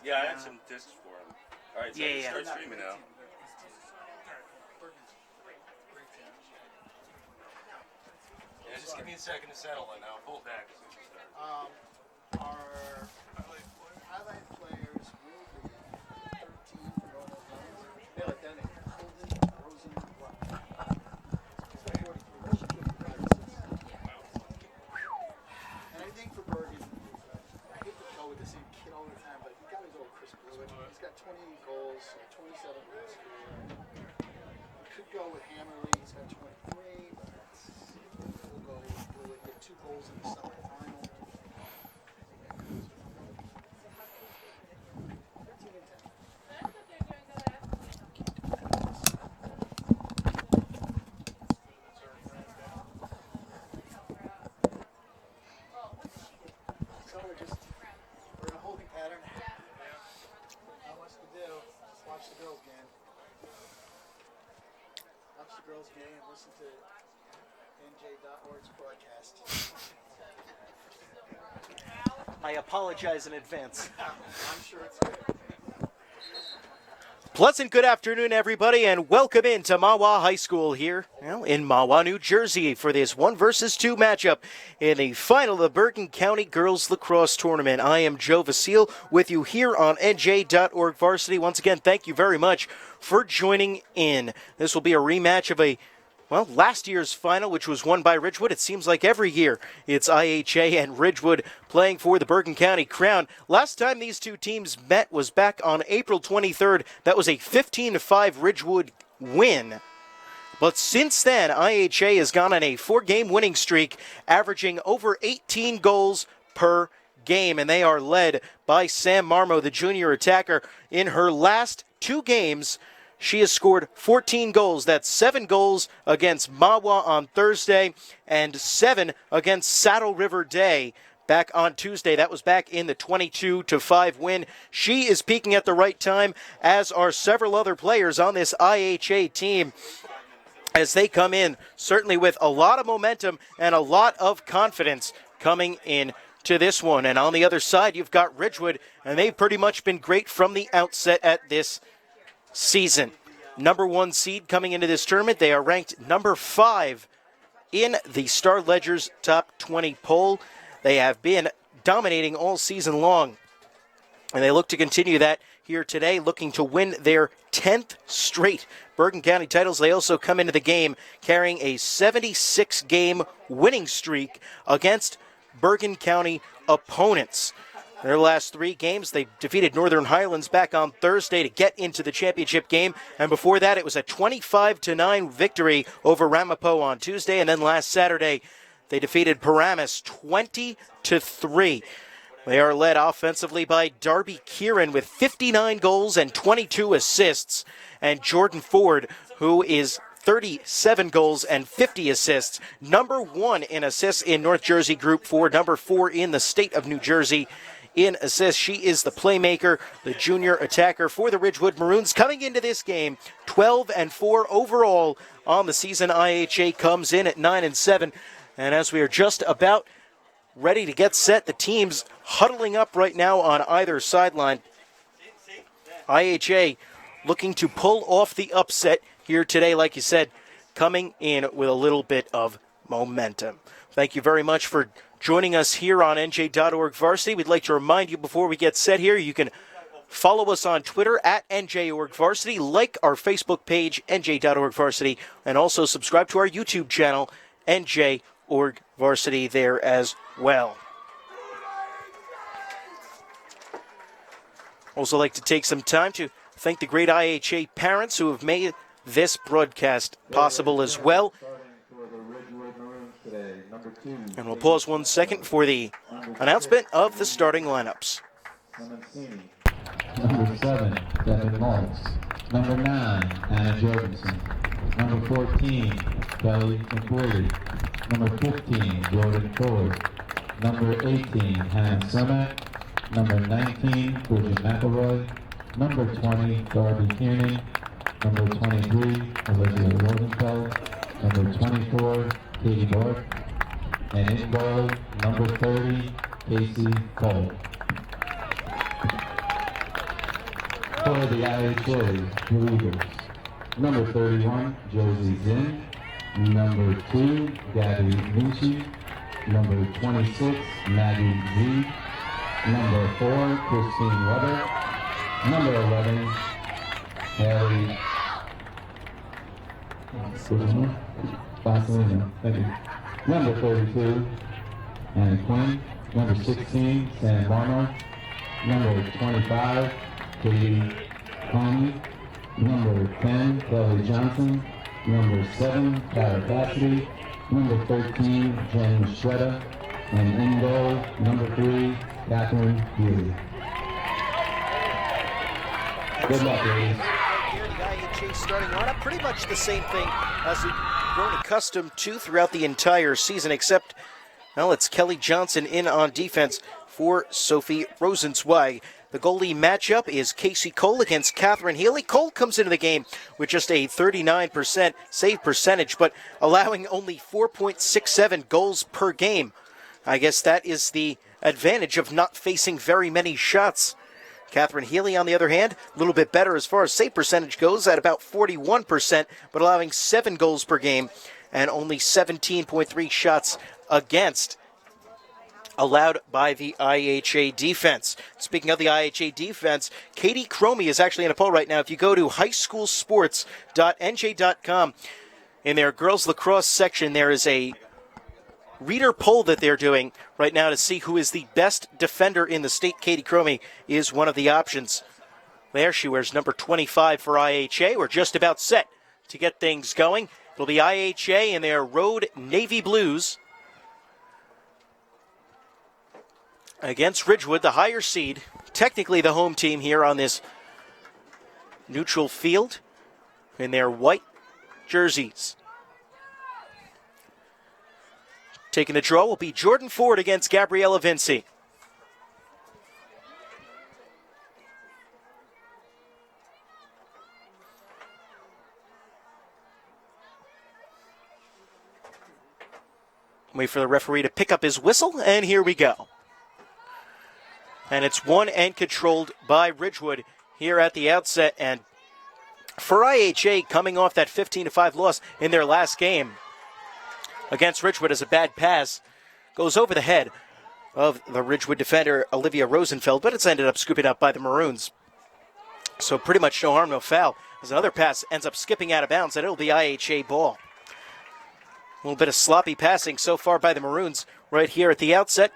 Yeah, I had some discs for him. All right, so start streaming now. Yeah, just give me a second to settle and I'll pull back as soon as you start. Our highlight players will be 13 for all those numbers. They're like that, Holden, Rosen, Black. And I think for Bergen, I hate to go with the same kid all the time, but he got his old Chris Blewett. He's got 28 goals, 27 goals here. We could go with Hammerly, he's got 23, but we'll go with Blewett, get 2 goals in the semifinal. 13 and 10. So we're in a holding pattern. Not much to do. Just watch the girls' game. Watch the girls' game and listen to NJ.ORG's broadcast. I apologize in advance. I'm sure it's good. Pleasant good afternoon, everybody, and welcome into Mahwah High School here in Mahwah, New Jersey for this 1 versus 2 matchup in the final of the Bergen County Girls Lacrosse Tournament. I am Joe Vasile with you here on NJ.ORG Varsity. Once again, thank you very much for joining in. This will be a rematch of last year's final, which was won by Ridgewood. It seems like every year it's IHA and Ridgewood playing for the Bergen County crown. Last time these two teams met was back on April 23rd. That was a 15-5 Ridgewood win. But since then, IHA has gone on a 4-game winning streak, averaging over 18 goals per game. And they are led by Sam Marmo, the junior attacker. In her last 2 games, she has scored 14 goals. That's 7 goals against Mahwah on Thursday and 7 against Saddle River Day back on Tuesday. That was back in the 22-5 win. She is peaking at the right time, as are several other players on this IHA team, as they come in certainly with a lot of momentum and a lot of confidence coming in to this one. And on the other side, you've got Ridgewood, and they've pretty much been great from the outset at this season. Number 1 seed coming into this tournament. They are ranked number 5 in the Star Ledger's top 20 poll. They have been dominating all season long, and they look to continue that here today, looking to win their 10th straight Bergen County titles. They also come into the game carrying a 76-game winning streak against Bergen County opponents. Their last 3 games, they defeated Northern Highlands back on Thursday to get into the championship game. And before that, it was a 25-9 victory over Ramapo on Tuesday. And then last Saturday, they defeated Paramus 20-3. They are led offensively by Darby Kieran with 59 goals and 22 assists. And Jordan Ford, who is 37 goals and 50 assists. Number 1 in assists in North Jersey Group 4, number 4 in the state of New Jersey in assists. She is the playmaker, the junior attacker for the Ridgewood Maroons. Coming into this game, 12-4 overall on the season. IHA comes in at 9-7. And as we are just about ready to get set, the teams huddling up right now on either sideline. IHA looking to pull off the upset here today, like you said, coming in with a little bit of momentum. Thank you very much for joining us here on NJ.ORG Varsity. We'd like to remind you before we get set here, you can follow us on Twitter at NJ.ORG Varsity, like our Facebook page, NJ.ORG Varsity, and also subscribe to our YouTube channel, NJ.ORG Varsity, there as well. Also like to take some time to thank the great IHA parents who have made this broadcast possible as well. And we'll pause 1 second for the announcement of the starting lineups. Number 7, Devin Maltz. Number 9, Anna Jorgensen. Number 14, Kelly McWillie. Number 15, Jordan Ford. Number 18, Hannah Summit. Number 19, Bridget McElroy. Number 20, Darby Kearney. Number 23, Olivia Rosenfeld. Number 24, Katie Bork. And in goal, number 30, Casey Cole. For the IHA Blue Eagles, number 31, Josie Zinn. Number 2, Gabby Nucci. Number 26, Maggie Z. Number 4, Christine Weber. Number 11, Haley Basilino. Thank you. Number 32, Anna Quinn. Number 16, Sam Barno. Number 25, Katie Conley. Number 10, Kelly Johnson. Number 7, Tyler Cassidy. Number 13, Jen Shredda. And in goal, number 3, Catherine Healy. Good luck, ladies. Here, the IHA starting lineup, pretty much the same thing as we've grown accustomed to throughout the entire season, except, well, it's Kelly Johnson in on defense for Sophie Rosenzweig. The goalie matchup is Casey Cole against Catherine Healy. Cole comes into the game with just a 39% save percentage, but allowing only 4.67 goals per game. I guess that is the advantage of not facing very many shots. Catherine Healy, on the other hand, a little bit better as far as save percentage goes at about 41%, but allowing 7 goals per game and only 17.3 shots against allowed by the IHA defense. Speaking of the IHA defense, Katie Cromie is actually in a poll right now. If you go to highschoolsports.nj.com, in their girls lacrosse section, there is a reader poll that they're doing right now to see who is the best defender in the state. Katie Cromie is one of the options. There she wears number 25 for IHA. We're just about set to get things going. It'll be IHA in their road navy blues against Ridgewood, the higher seed, technically the home team here on this neutral field, in their white jerseys. Taking the draw will be Jordan Ford against Gabriella Vinci. Wait for the referee to pick up his whistle, and here we go. And it's won and controlled by Ridgewood here at the outset. And for IHA, coming off that 15-5 loss in their last game against Ridgewood, as a bad pass goes over the head of the Ridgewood defender, Olivia Rosenfeld, but it's ended up scooping up by the Maroons. So pretty much no harm, no foul, as another pass ends up skipping out of bounds, and it'll be IHA ball. A little bit of sloppy passing so far by the Maroons right here at the outset.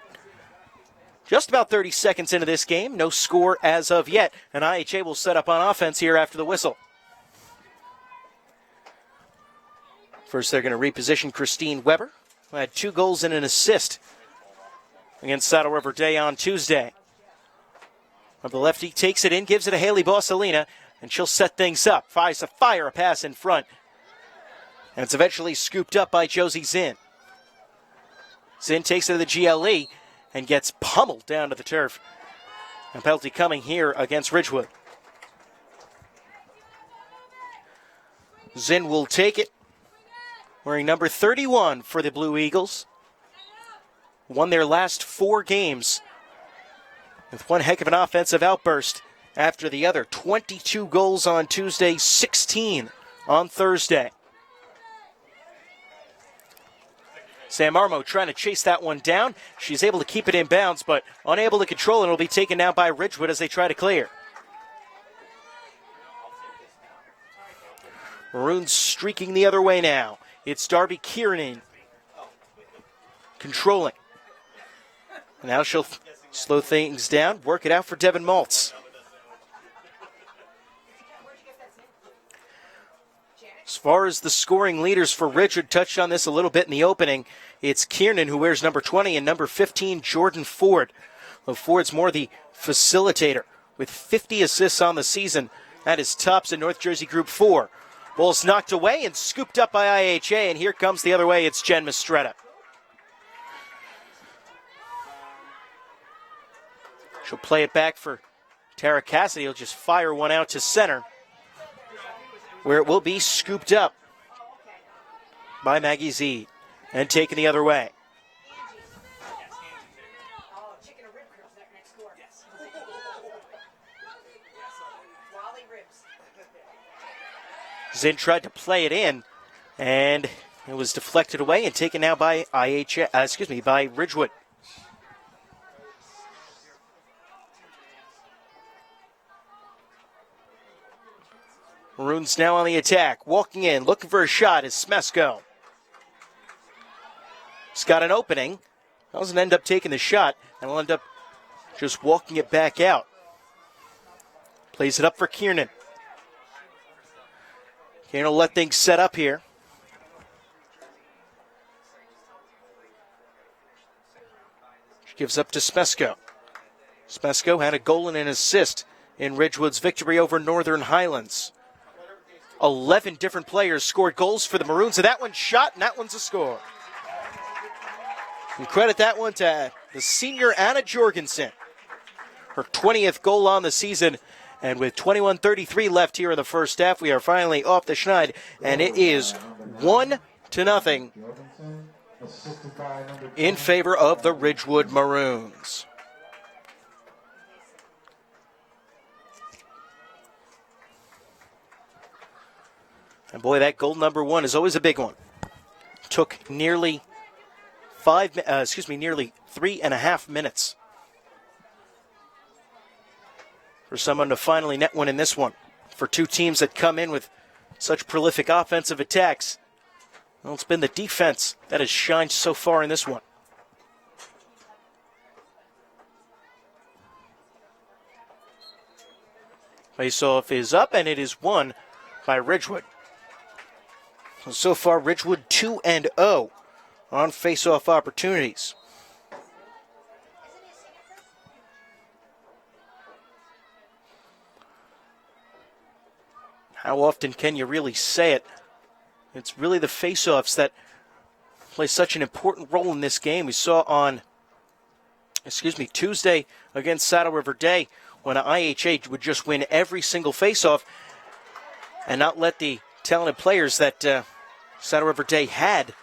Just about 30 seconds into this game, no score as of yet, and IHA will set up on offense here after the whistle. First, they're going to reposition Christine Weber, who had 2 goals and an assist against Saddle River Day on Tuesday. The lefty takes it in, gives it to Haley Bossalina, and she'll set things up. Fires a pass in front. And it's eventually scooped up by Josie Zinn. Zinn takes it to the GLE and gets pummeled down to the turf. A penalty coming here against Ridgewood. Zinn will take it, wearing number 31 for the Blue Eagles. Won their last 4 games with one heck of an offensive outburst after the other. 22 goals on Tuesday, 16 on Thursday. Sam Armo trying to chase that one down. She's able to keep it in bounds, but unable to control it. It'll be taken down by Ridgewood as they try to clear. Maroons streaking the other way now. It's Darby Kiernan controlling. Now she'll slow things down, work it out for Devin Maltz. As far as the scoring leaders for Ridgewood, touched on this a little bit in the opening. It's Kiernan who wears number 20 and number 15, Jordan Ford. Well, Ford's more the facilitator with 50 assists on the season. That is tops in North Jersey Group 4. Ball's knocked away and scooped up by IHA, and here comes the other way. It's Jen Mistretta. She'll play it back for Tara Cassidy. He'll just fire one out to center, where it will be scooped up by Maggie Z and taken the other way. Zinn tried to play it in, and it was deflected away and taken now by by Ridgewood. Maroons now on the attack. Walking in, looking for a shot is Smesko. He's got an opening. Doesn't end up taking the shot, and will end up just walking it back out. Plays it up for Kiernan. Kiernan will let things set up here. She gives up to Smesko. Smesko had a goal and an assist in Ridgewood's victory over Northern Highlands. 11 different players scored goals for the Maroons, and that one's shot, and that one's a score. And credit that one to the senior Anna Jorgensen. Her 20th goal on the season, and with 21:33 left here in the first half, we are finally off the schneid, and it is 1-0 in favor of the Ridgewood Maroons. And boy, that goal number 1 is always a big one. Took nearly 3.5 minutes for someone to finally net one in this one. For two teams that come in with such prolific offensive attacks, well, it's been the defense that has shined so far in this one. Face-off is up, and it is won by Ridgewood. So far, Ridgewood 2-0 on face-off opportunities. How often can you really say it? It's really the face-offs that play such an important role in this game. We saw on, Tuesday against Saddle River Day when IHA would just win every single face-off and not let the talented players that Saddle River Day had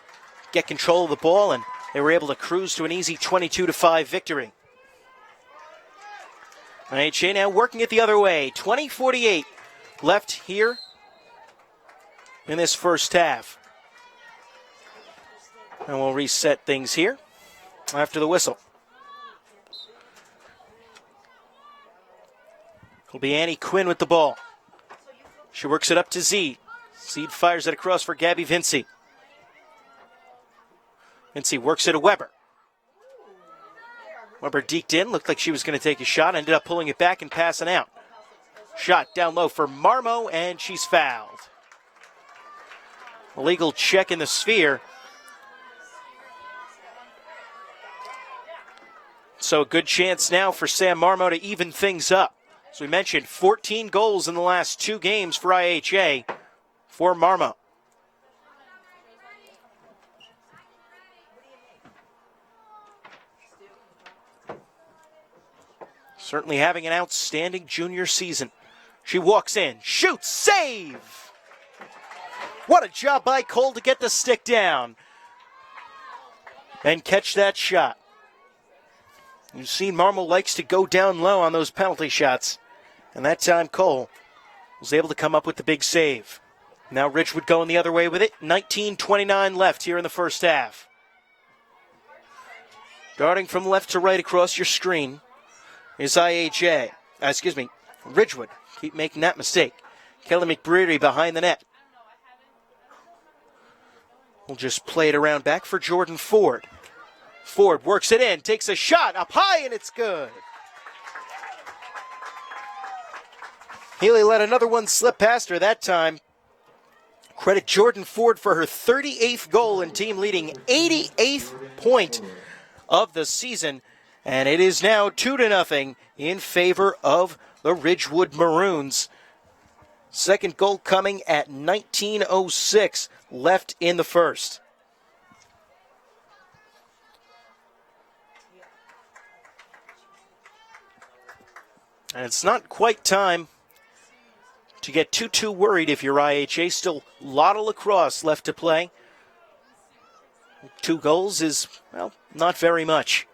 get control of the ball, and they were able to cruise to an easy 22-5 victory. IHA now working it the other way. 20:48 left here in this first half. And we'll reset things here after the whistle. It'll be Annie Quinn with the ball. She works it up to Z. Z fires it across for Gabby Vinci. Vinci works it to Weber. Weber deked in, looked like she was going to take a shot, ended up pulling it back and passing out. Shot down low for Marmo, and she's fouled. Illegal check in the sphere. So a good chance now for Sam Marmo to even things up. As we mentioned, 14 goals in the last 2 games for IHA for Marmo. Certainly having an outstanding junior season. She walks in, shoots, save! What a job by Cole to get the stick down and catch that shot. You've seen Marmo likes to go down low on those penalty shots, and that time Cole was able to come up with the big save. Now Ridgewood going the other way with it. 19:29 left here in the first half. Darting from left to right across your screen is Ridgewood. Keep making that mistake. Kelly McBreary behind the net. We'll just play it around back for Jordan Ford. Ford works it in, takes a shot up high, and it's good. Healy let another one slip past her that time. Credit Jordan Ford for her 38th goal and team leading 88th point of the season. And it is now 2-0 in favor of the Ridgewood Maroons. Second goal coming at 19:06 left in the first. And it's not quite time to get too worried if you're IHA. Still a lot of lacrosse left to play. 2 goals is, well, not very much.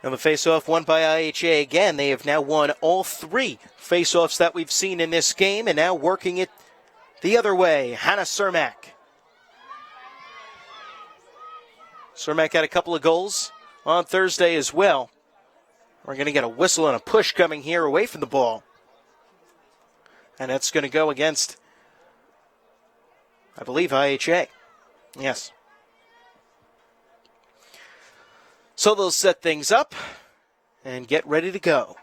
And the face-off won by IHA again. They have now won all 3 face-offs that we've seen in this game, and now working it the other way, Hannah Cermak. Cermak had a couple of goals on Thursday as well. We're going to get a whistle and a push coming here away from the ball. And that's going to go against, I believe, IHA. Yes. So they'll set things up and get ready to go.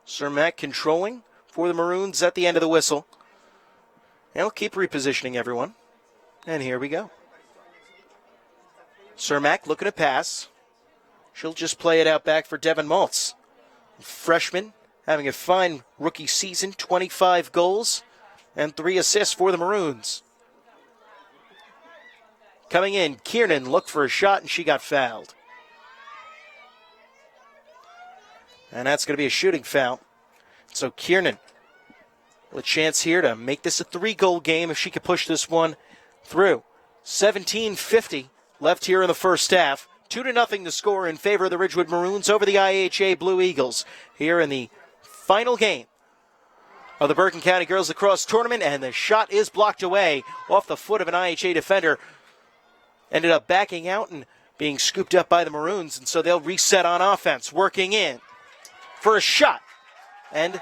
Cermak controlling for the Maroons at the end of the whistle. And we'll keep repositioning everyone. And here we go. Cermak looking to pass. She'll just play it out back for Devin Maltz. Freshman having a fine rookie season, 25 goals and 3 assists for the Maroons. Coming in, Kiernan looked for a shot and she got fouled. And that's going to be a shooting foul. So Kiernan with a chance here to make this a 3-goal game if she could push this one through. 17:50 left here in the first half. 2-0 the score in favor of the Ridgewood Maroons over the IHA Blue Eagles here in the final game of the Bergen County Girls Lacrosse Tournament, and the shot is blocked away off the foot of an IHA defender. Ended up backing out and being scooped up by the Maroons, and so they'll reset on offense, working in for a shot. And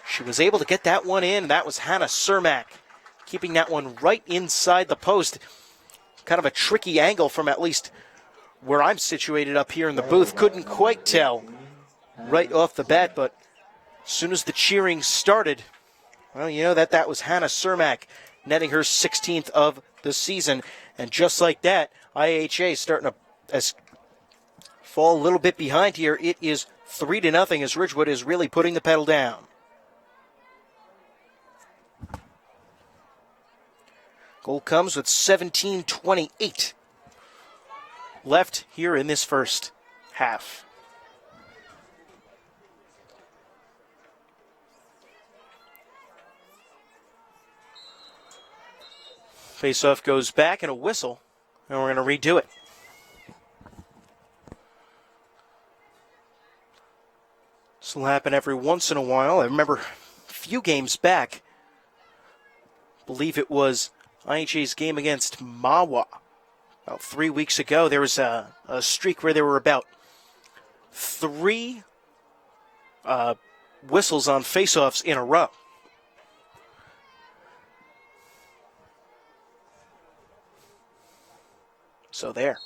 she was able to get that one in. That was Hannah Cermak, keeping that one right inside the post. Kind of a tricky angle from at least where I'm situated up here in the booth. Couldn't quite tell right off the bat, but as soon as the cheering started, well, you know that was Hannah Cermak netting her 16th of the season. And just like that, IHA starting to fall a little bit behind here. It is 3-0 as Ridgewood is really putting the pedal down. Goal comes with 17:28 left here in this first half. Face-off goes back and a whistle, and we're going to redo it. This will happen every once in a while. I remember a few games back, I believe it was IHA's game against Mawa. About 3 weeks ago, there was a streak where there were about 3 whistles on face-offs in a row. So there.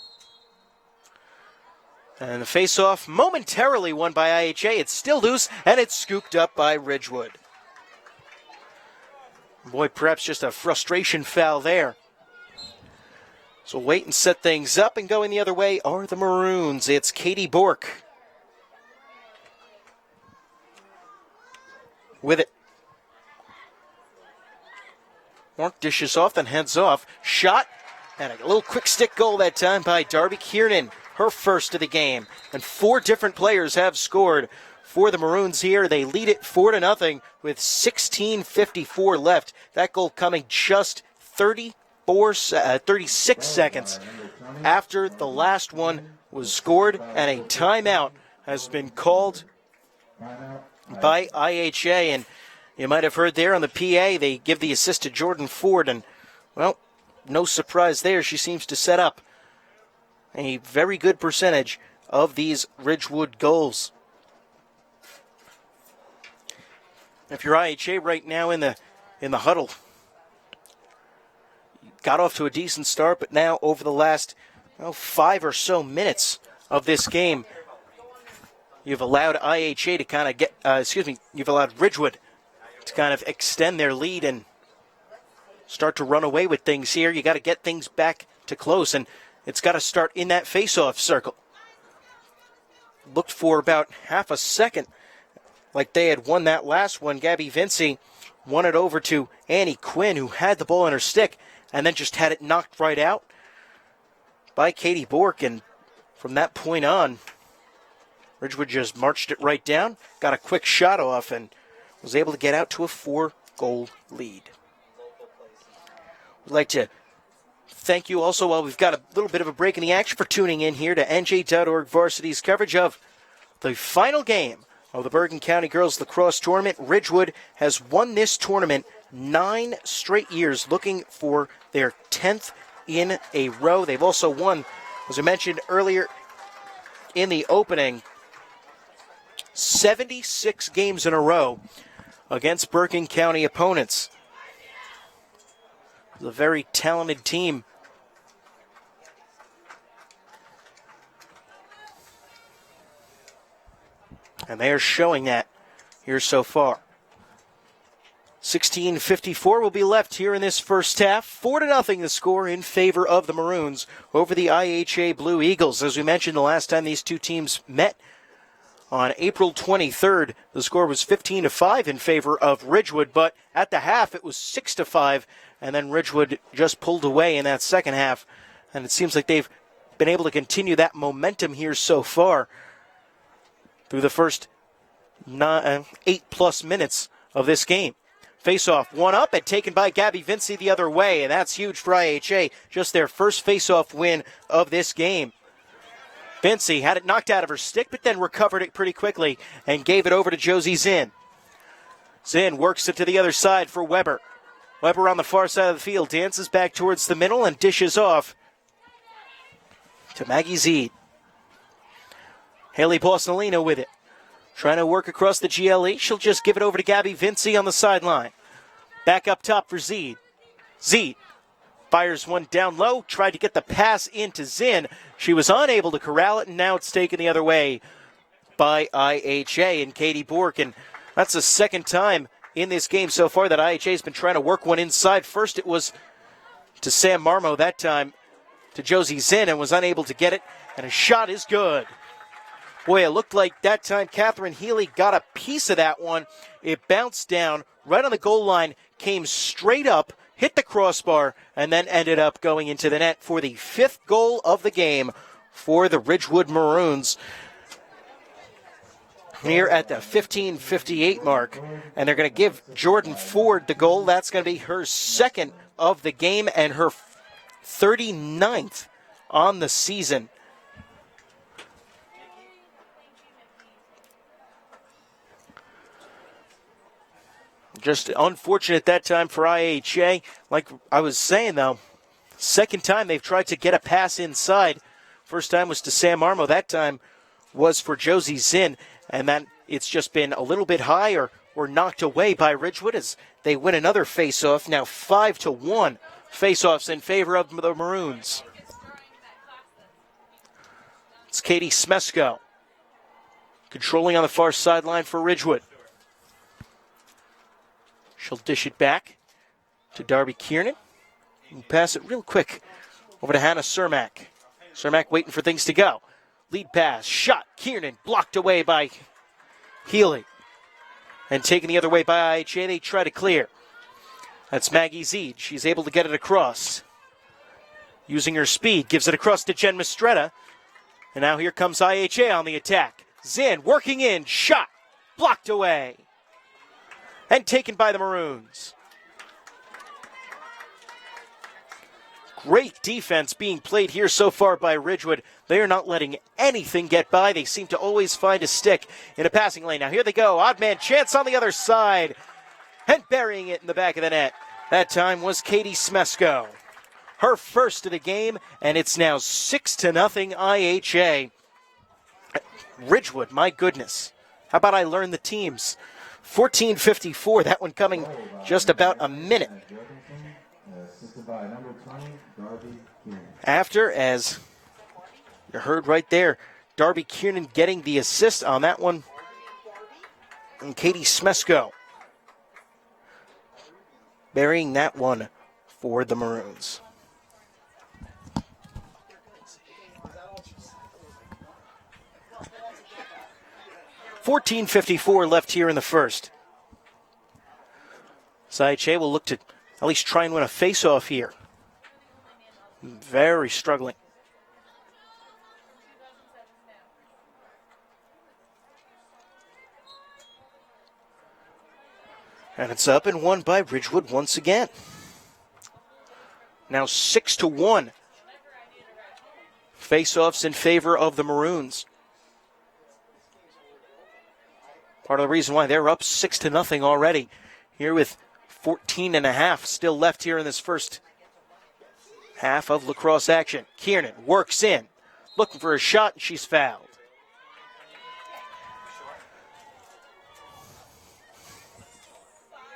And the face-off momentarily won by IHA. It's still loose, and it's scooped up by Ridgewood. Boy, perhaps just a frustration foul there. So wait and set things up, and going the other way are the Maroons. It's Katie Bork with it. Bork dishes off, then heads off. Shot, and a little quick stick goal that time by Darby Kiernan. Her first of the game. And 4 different players have scored for the Maroons here. They lead it 4-0 with 16:54 left. That goal coming just 36 seconds after the last one was scored, and a timeout has been called by IHA. And you might have heard there on the PA, they give the assist to Jordan Ford, and, well, no surprise there. She seems to set up a very good percentage of these Ridgewood goals. If you're IHA right now in the huddle, got off to a decent start, but now over the last 5 or so minutes of this game, you've allowed IHA to kind of you've allowed Ridgewood to kind of extend their lead and start to run away with things here. You got to get things back to close, and it's got to start in that face-off circle. Looked for about half a second like they had won that last one. Gabby Vinci won it over to Annie Quinn, who had the ball in her stick, and then just had it knocked right out by Katie Bork. And from that point on, Ridgewood just marched it right down, got a quick shot off, and was able to get out to a 4-goal lead. We'd like to thank you also while we've got a little bit of a break in the action for tuning in here to NJ.ORG Varsity's coverage of the final game of the Bergen County Girls Lacrosse Tournament. Ridgewood has won this tournament 9 straight years, looking for their 10th in a row. They've also won, as I mentioned earlier in the opening, 76 games in a row against Bergen County opponents. It's a very talented team. And they are showing that here so far. 16:54 will be left here in this first half. 4-0 the score in favor of the Maroons over the IHA Blue Eagles. As we mentioned the last time these two teams met on April 23rd, the score was 15-5 in favor of Ridgewood, but at the half it was 6-5, and then Ridgewood just pulled away in that second half. And it seems like they've been able to continue that momentum here so far through the first 8+ minutes of this game. Face-off, one up and taken by Gabby Vinci the other way, and that's huge for IHA. Just their first face-off win of this game. Vinci had it knocked out of her stick, but then recovered it pretty quickly and gave it over to Josie Zinn. Zinn works it to the other side for Weber. Weber on the far side of the field dances back towards the middle and dishes off to Maggie Zeed. Haley Borsalino with it. Trying to work across the GLE. She'll just give it over to Gabby Vinci on the sideline. Back up top for Zeed. Zeed fires one down low. Tried to get the pass into Zinn. She was unable to corral it, and now it's taken the other way by IHA and Katie Bork. And that's the second time in this game so far that IHA has been trying to work one inside. First it was to Sam Marmo, that time to Josie Zinn, and was unable to get it. And a shot is good. Boy, it looked like that time Catherine Healy got a piece of that one. It bounced down right on the goal line, came straight up, hit the crossbar, and then ended up going into the net for the 5th goal of the game for the Ridgewood Maroons. Here at the 15:58 mark, and they're going to give Jordan Ford the goal. That's going to be her 2nd of the game and her 39th on the season. Just unfortunate that time for IHA. Like I was saying, though, second time they've tried to get a pass inside. First time was to Sam Marmo. That time was for Josie Zinn. And then it's just been a little bit higher or knocked away by Ridgewood as they win another face-off. Now 5-1 face-offs in favor of the Maroons. It's Katie Smesko controlling on the far sideline for Ridgewood. She'll dish it back to Darby Kiernan. And pass it real quick over to Hannah Cermak. Cermak waiting for things to go. Lead pass, shot, Kiernan blocked away by Healy. And taken the other way by IHA, they try to clear. That's Maggie Zeed. She's able to get it across. Using her speed, gives it across to Jen Mistretta. And now here comes IHA on the attack. Zinn working in, shot, blocked away. And taken by the Maroons. Great defense being played here so far by Ridgewood. They are not letting anything get by. They seem to always find a stick in a passing lane. Now here they go. Odd man chance on the other side. And burying it in the back of the net. That time was Katie Smesko. Her first of the game, and it's now 6-0 IHA. Ridgewood, my goodness. How about I learn the teams? 14:54, that one coming just about a minute after, as you heard right there, Darby Kiernan getting the assist on that one, and Katie Smesko burying that one for the Maroons. $14.54 left here in the first. IHA will look to at least try and win a face-off here. Very struggling. And it's up and won by Ridgewood once again. now 6-1. Face-offs in favor of the Maroons. Part of the reason why they're up 6-0 already. Here with 14.5 still left here in this first half of lacrosse action. Kiernan works in, looking for a shot, and she's fouled.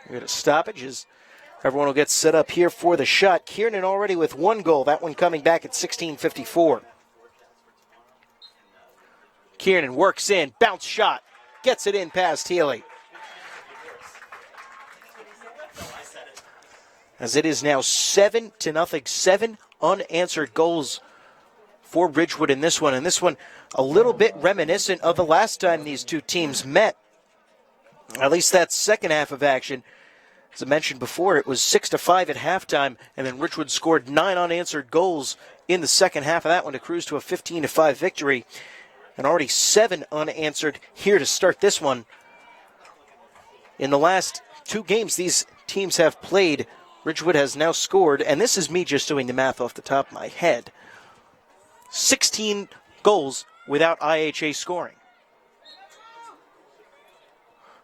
We get a stoppage as everyone will get set up here for the shot. Kiernan already with 1 goal, that one coming back at 16:54. Kiernan works in, bounce shot, gets it in past Healy. As it is now 7-0, 7 unanswered goals for Ridgewood in this one. And this one a little bit reminiscent of the last time these two teams met. At least that second half of action. As I mentioned before, it was 6-5 at halftime, and then Ridgewood scored 9 unanswered goals in the second half of that one to cruise to a 15-5 victory. And already 7 unanswered here to start this one. In the last 2 games these teams have played, Ridgewood has now scored, and this is me just doing the math off the top of my head, 16 goals without IHA scoring.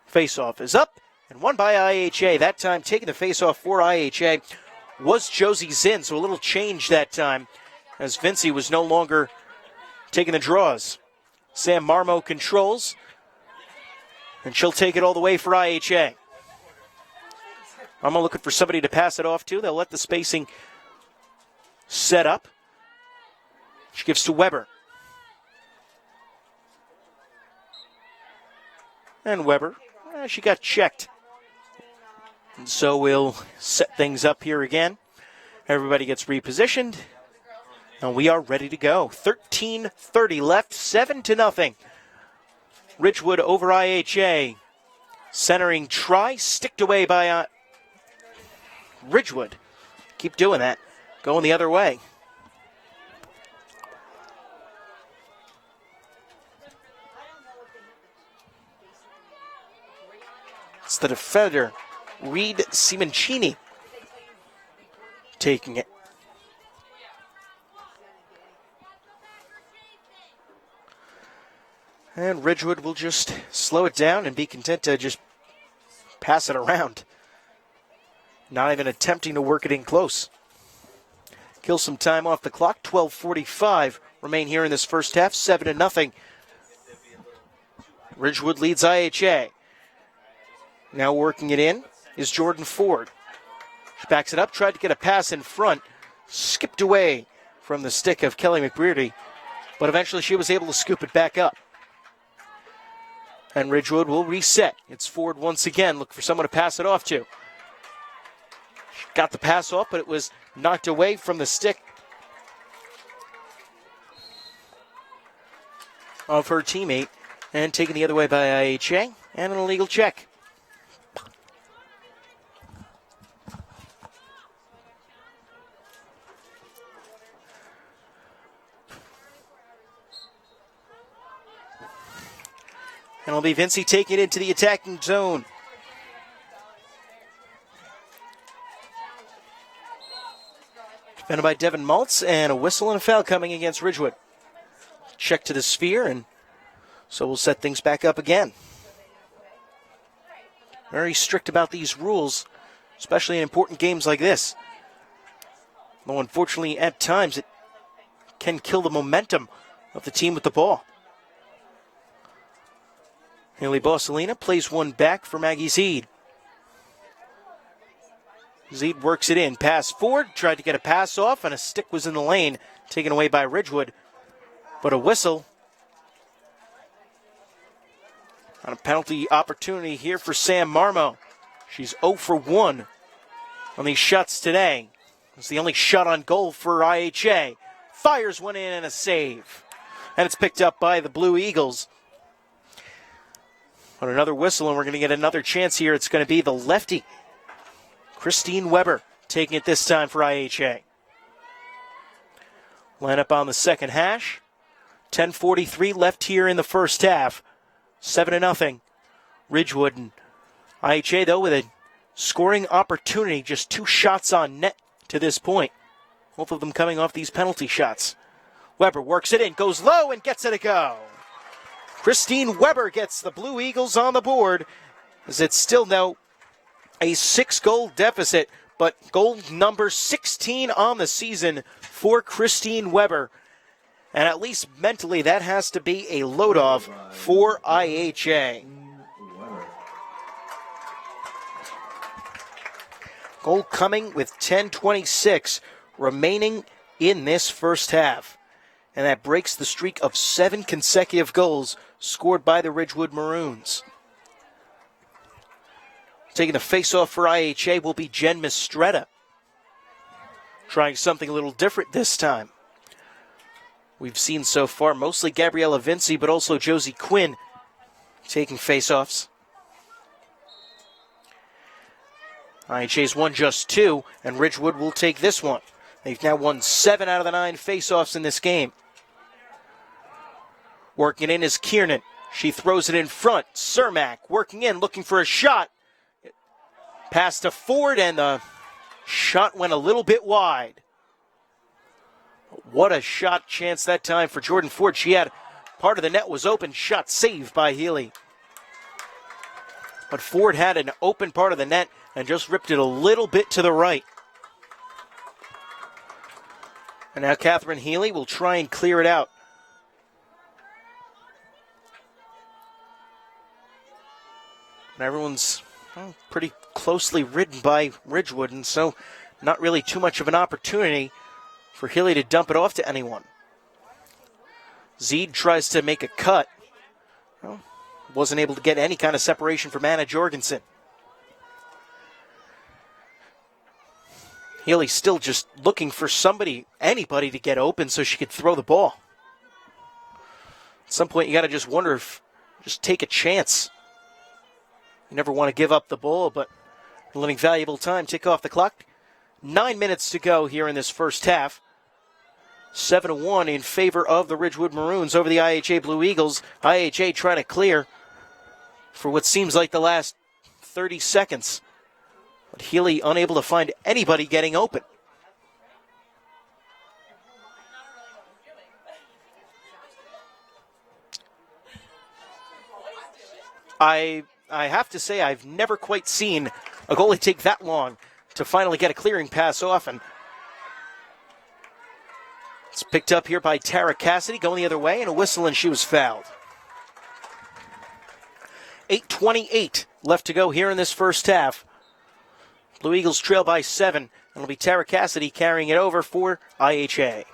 Face-off is up, and won by IHA. That time taking the face-off for IHA was Josie Zinn, so a little change that time as Vinci was no longer taking the draws. Sam Marmo controls, and she'll take it all the way for IHA. I'm looking for somebody to pass it off to. They'll let the spacing set up. She gives to Weber. And Weber, she got checked. And so we'll set things up here again. Everybody gets repositioned. And we are ready to go. 13:30 left, 7-0. Ridgewood over IHA. Centering try, sticked away by Ridgewood. Keep doing that. Going the other way. It's the defender, Reed Simoncini, taking it. And Ridgewood will just slow it down and be content to just pass it around. Not even attempting to work it in close. Kill some time off the clock. 12:45 remain here in this first half. 7-0. Ridgewood leads IHA. Now working it in is Jordan Ford. She backs it up, tried to get a pass in front. Skipped away from the stick of Kelly McBrearty. But eventually she was able to scoop it back up. And Ridgewood will reset. It's Ford once again. Look for someone to pass it off to. She got the pass off, but it was knocked away from the stick of her teammate. And taken the other way by IHA. And an illegal check. And it'll be Vinci taking it into the attacking zone. Defended by Devin Maltz, and a whistle and a foul coming against Ridgewood. Check to the sphere, and so we'll set things back up again. Very strict about these rules, especially in important games like this. Though unfortunately, at times, it can kill the momentum of the team with the ball. Haley Bosselina plays one back for Maggie Zeed. Zeed works it in. Pass forward, tried to get a pass off, and a stick was in the lane, taken away by Ridgewood. But a whistle. On a penalty opportunity here for Sam Marmo. She's 0 for 1 on these shots today. It's the only shot on goal for IHA. Fires one in and a save. And it's picked up by the Blue Eagles. But another whistle, and we're going to get another chance here. It's going to be the lefty, Christine Weber, taking it this time for IHA. Line up on the second hash. 10:43 left here in the first half. 7-0. Ridgewood and IHA, though, with a scoring opportunity. Just 2 shots on net to this point. Both of them coming off these penalty shots. Weber works it in, goes low, and gets it a go. Christine Weber gets the Blue Eagles on the board, as it's still now a 6-goal deficit, but goal number 16 on the season for Christine Weber. And at least mentally, that has to be a load-off for IHA. Goal coming with 10:26 remaining in this first half. And that breaks the streak of 7 consecutive goals scored by the Ridgewood Maroons. Taking the face-off for IHA will be Jen Mistretta. Trying something a little different this time. We've seen so far mostly Gabriella Vinci, but also Josie Quinn taking face-offs. IHA's won just 2, and Ridgewood will take this one. They've now won 7 out of the 9 face-offs in this game. Working in is Kiernan. She throws it in front. Cermak working in, looking for a shot. Pass to Ford, and the shot went a little bit wide. What a shot chance that time for Jordan Ford. She had part of the net was open. Shot saved by Healy. But Ford had an open part of the net and just ripped it a little bit to the right. And now Catherine Healy will try and clear it out. And everyone's pretty closely ridden by Ridgewood, and so not really too much of an opportunity for Healy to dump it off to anyone. Zeed tries to make a cut. Well, wasn't able to get any kind of separation from Anna Jorgensen. Healy still just looking for anybody to get open so she could throw the ball. At some point you got to just wonder if, just take a chance. You never want to give up the ball, but letting valuable time tick off the clock. 9 minutes to go here in this first half. 7-1 in favor of the Ridgewood Maroons over the IHA Blue Eagles. IHA trying to clear for what seems like the last 30 seconds. But Healy unable to find anybody getting open. I have to say I've never quite seen a goalie take that long to finally get a clearing pass off. And it's picked up here by Tara Cassidy going the other way, and a whistle, and she was fouled. 8:28 left to go here in this first half. Blue Eagles trail by 7. It'll be Tara Cassidy carrying it over for IHA.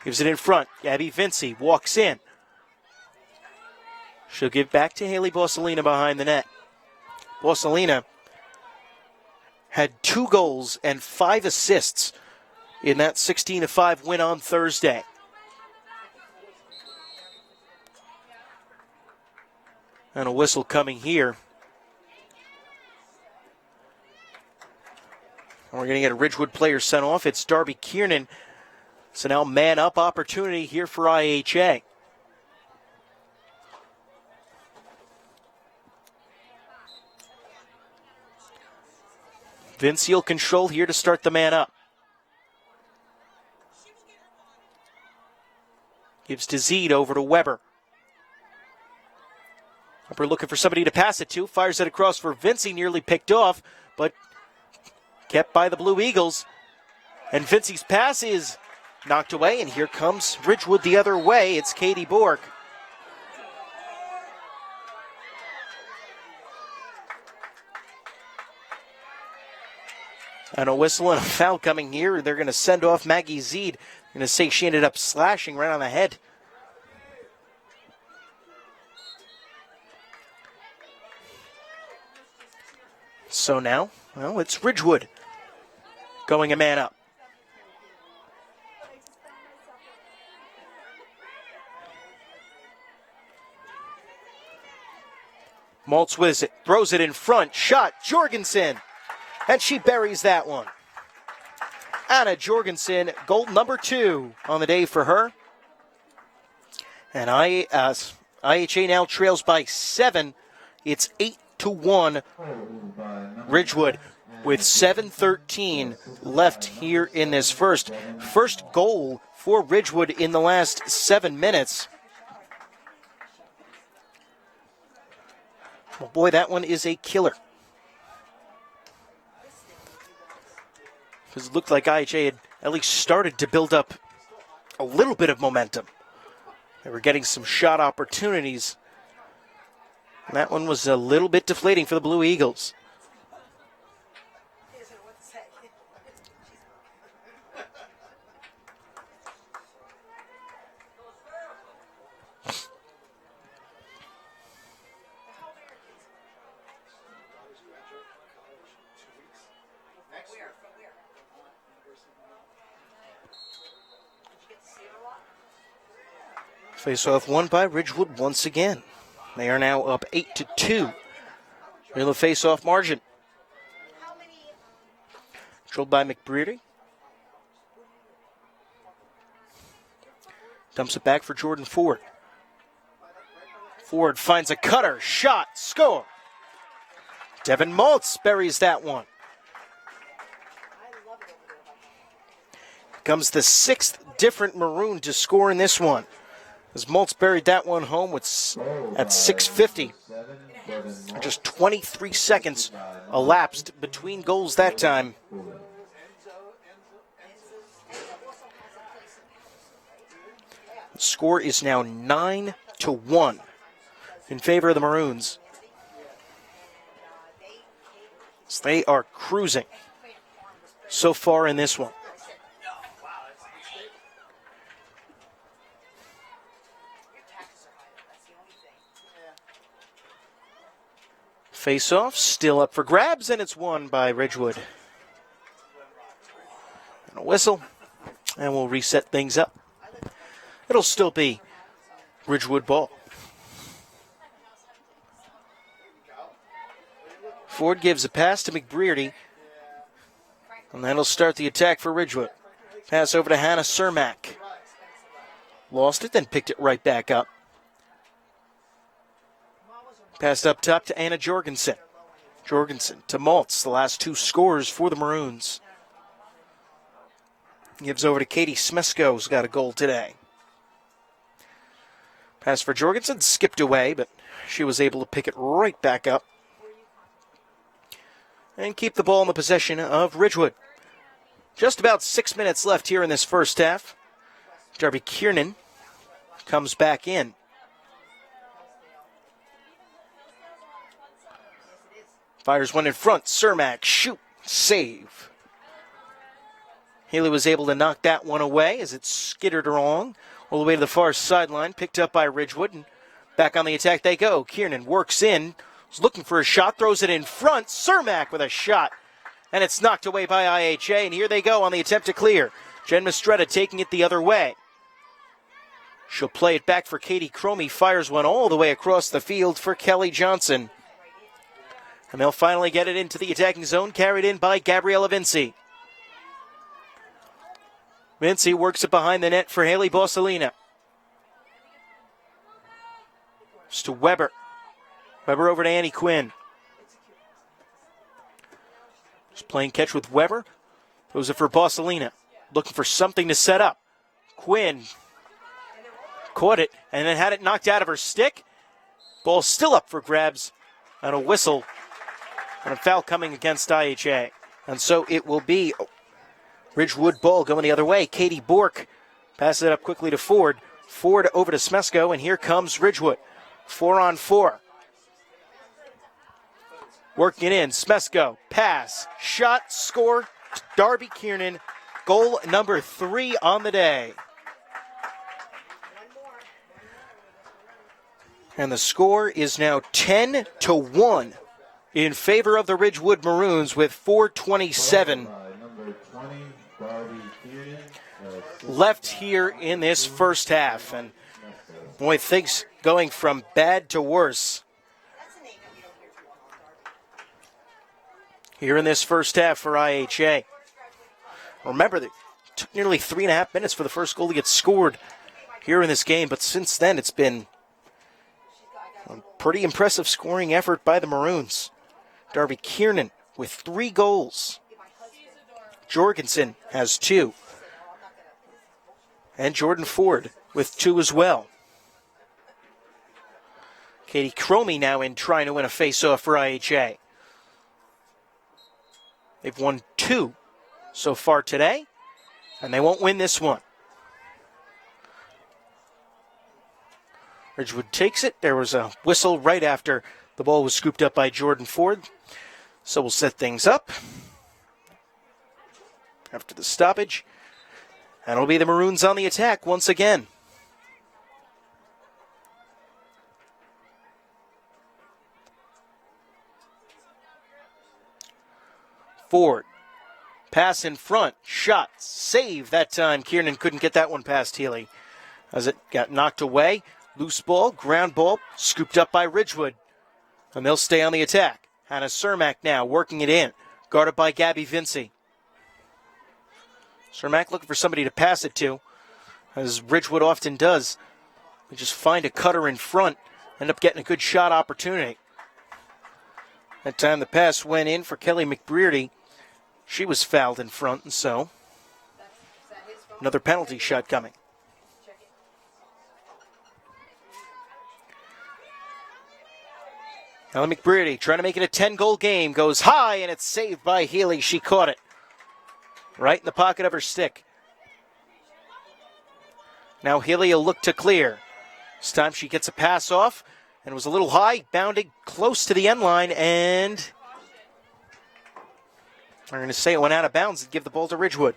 Gives it in front. Gabby Vinci walks in. She'll give back to Haley Borsalina behind the net. Borsalina had 2 goals and 5 assists in that 16-5 win on Thursday. And a whistle coming here. And we're going to get a Ridgewood player sent off. It's Darby Kiernan. So now man-up opportunity here for IHA. Vince will control here to start the man up. Gives to Zeed over to Weber. Weber looking for somebody to pass it to. Fires it across for Vinci, nearly picked off, but kept by the Blue Eagles. And Vinci's pass is knocked away, and here comes Ridgewood the other way. It's Katie Bork. And a whistle and a foul coming here. They're going to send off Maggie Zeed. Going to say she ended up slashing right on the head. So now, well, it's Ridgewood going a man up. Maltz with it, throws it in front, shot, Jorgensen. And she buries that one. Anna Jorgensen, goal number 2 on the day for her. And IHA now trails by 7. It's 8-1 Ridgewood. with 7:13 left here in this first. First goal for Ridgewood in the last 7 minutes. Well, boy, that one is a killer. Because it looked like IHA had at least started to build up a little bit of momentum. They were getting some shot opportunities. And that one was a little bit deflating for the Blue Eagles. Face-off won by Ridgewood once again. They are now up 8-2 in the face-off margin. Controlled by McBrearty. Dumps it back for Jordan Ford. Ford finds a cutter, shot, score. Devin Maltz buries that one. Comes the sixth different Maroon to score in this one. As Maltz buried that one home at 6:50. Just 23 seconds elapsed between goals that time. The score is now 9-1 in favor of the Maroons. So they are cruising so far in this one. Face-off still up for grabs, and it's won by Ridgewood. And a whistle, and we'll reset things up. It'll still be Ridgewood ball. Ford gives a pass to McBrearty, and that'll start the attack for Ridgewood. Pass over to Hannah Cermak. Lost it, then picked it right back up. Passed up top to Anna Jorgensen. Jorgensen to Maltz, the last two scores for the Maroons. Gives over to Katie Smesko, who's got a goal today. Pass for Jorgensen, skipped away, but she was able to pick it right back up. And keep the ball in the possession of Ridgewood. Just about 6 minutes left here in this first half. Darby Kiernan comes back in. Fires one in front. Cermak, shoot, save. Haley was able to knock that one away as it skittered along all the way to the far sideline. Picked up by Ridgewood, and back on the attack they go. Kiernan works in, was looking for a shot, throws it in front. Cermak with a shot, and it's knocked away by IHA, and here they go on the attempt to clear. Jen Mistretta taking it the other way. She'll play it back for Katie Cromie. Fires one all the way across the field for Kelly Johnson. And they'll finally get it into the attacking zone, carried in by Gabriella Vinci. Vinci works it behind the net for Haley Bossalina. It's to Weber. Weber over to Annie Quinn. Just playing catch with Weber. Throws it for Bossalina. Looking for something to set up. Quinn caught it and then had it knocked out of her stick. Ball still up for grabs. And a whistle. And a foul coming against IHA. And so it will be Ridgewood ball going the other way. Katie Bork passes it up quickly to Ford. Ford over to Smesko, and here comes Ridgewood. 4-on-4. Working it in. Smesko, pass, shot, score. Darby Kiernan, goal number 3 on the day. And the score is now 10-1 in favor of the Ridgewood Maroons with 4:27 left here in this first half. And boy, things going from bad to worse here in this first half for IHA. Remember, it took nearly 3.5 minutes for the first goal to get scored here in this game, but since then it's been a pretty impressive scoring effort by the Maroons. Darby Kiernan with 3 goals. Jorgensen has 2. And Jordan Ford with 2 as well. Katie Cromie now in trying to win a face-off for IHA. They've won 2 so far today, and they won't win this one. Ridgewood takes it. There was a whistle right after the ball was scooped up by Jordan Ford. So we'll set things up after the stoppage. And it'll be the Maroons on the attack once again. Ford. Pass in front. Shot. Save that time. Kiernan couldn't get that one past Healy as it got knocked away. Loose ball, ground ball, scooped up by Ridgewood. And they'll stay on the attack. Hannah Cermak now working it in. Guarded by Gabby Vinci. Cermak looking for somebody to pass it to, as Ridgewood often does. They just find a cutter in front, end up getting a good shot opportunity. That time the pass went in for Kelly McBrearty. She was fouled in front, and so another penalty shot coming. Kelly McBrearty trying to make it a 10-goal game. Goes high, and it's saved by Healy. She caught it right in the pocket of her stick. Now Healy will look to clear. This time she gets a pass off, and it was a little high, bounding close to the end line, and I'm going to say it went out of bounds and give the ball to Ridgewood.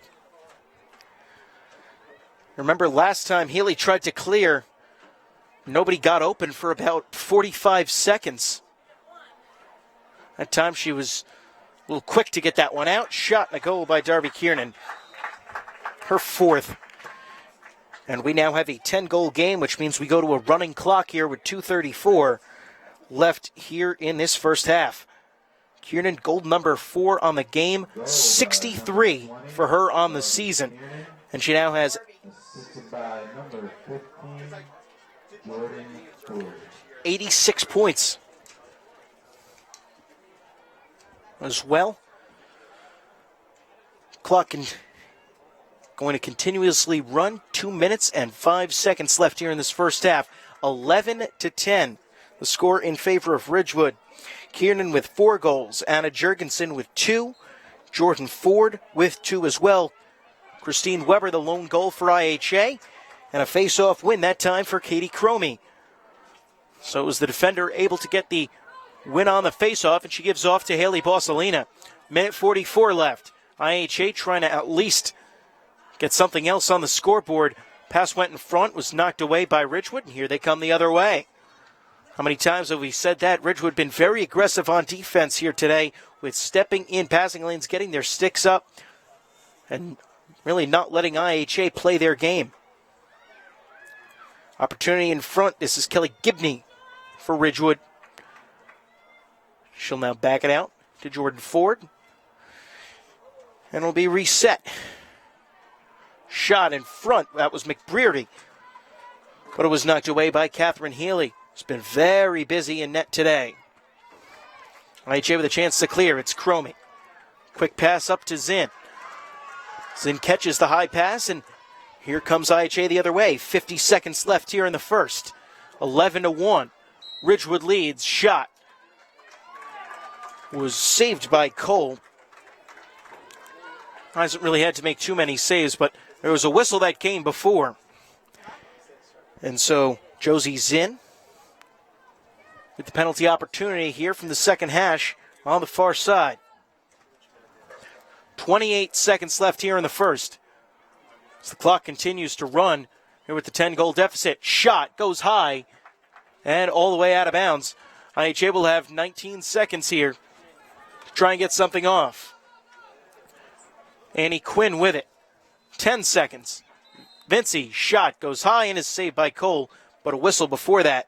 Remember last time Healy tried to clear, nobody got open for about 45 seconds. That time she was a little quick to get that one out. Shot and a goal by Darby Kiernan. Her 4th. And we now have a 10-goal game, which means we go to a running clock here with 2:34 left here in this first half. Kiernan, goal number 4 on the game, 63 for her on the season. And she now has 86 points as well. Clock going to continuously run. 2 minutes and 5 seconds left here in this first half. 11-10. The score in favor of Ridgewood. Kiernan with 4 goals. Anna Jurgensen with 2. Jordan Ford with 2 as well. Christine Weber, the lone goal for IHA. And a face-off win that time for Katie Cromie. So it was the defender able to get the win on the face-off, and she gives off to Haley Bossalina. Minute 44 left. IHA trying to at least get something else on the scoreboard. Pass went in front, was knocked away by Ridgewood, and here they come the other way. How many times have we said that? Ridgewood been very aggressive on defense here today with stepping in passing lanes, getting their sticks up, and really not letting IHA play their game. Opportunity in front. This is Kelly Gibney for Ridgewood. She'll now back it out to Jordan Ford. And it'll be reset. Shot in front. That was McBrearty. But it was knocked away by Catherine Healy. It's been very busy in net today. IHA with a chance to clear. It's Cromie. Quick pass up to Zinn. Zinn catches the high pass, and here comes IHA the other way. 50 seconds left here in the first. 11-1. Ridgewood leads. Shot was saved by Cole. Hasn't really had to make too many saves, but there was a whistle that came before. And so Josie Zinn with the penalty opportunity here from the second hash on the far side. 28 seconds left here in the first. As the clock continues to run here with the 10-goal deficit. Shot goes high and all the way out of bounds. IHA will have 19 seconds here to try and get something off. Annie Quinn with it. 10 seconds. Vinci, shot, goes high and is saved by Cole, but a whistle before that.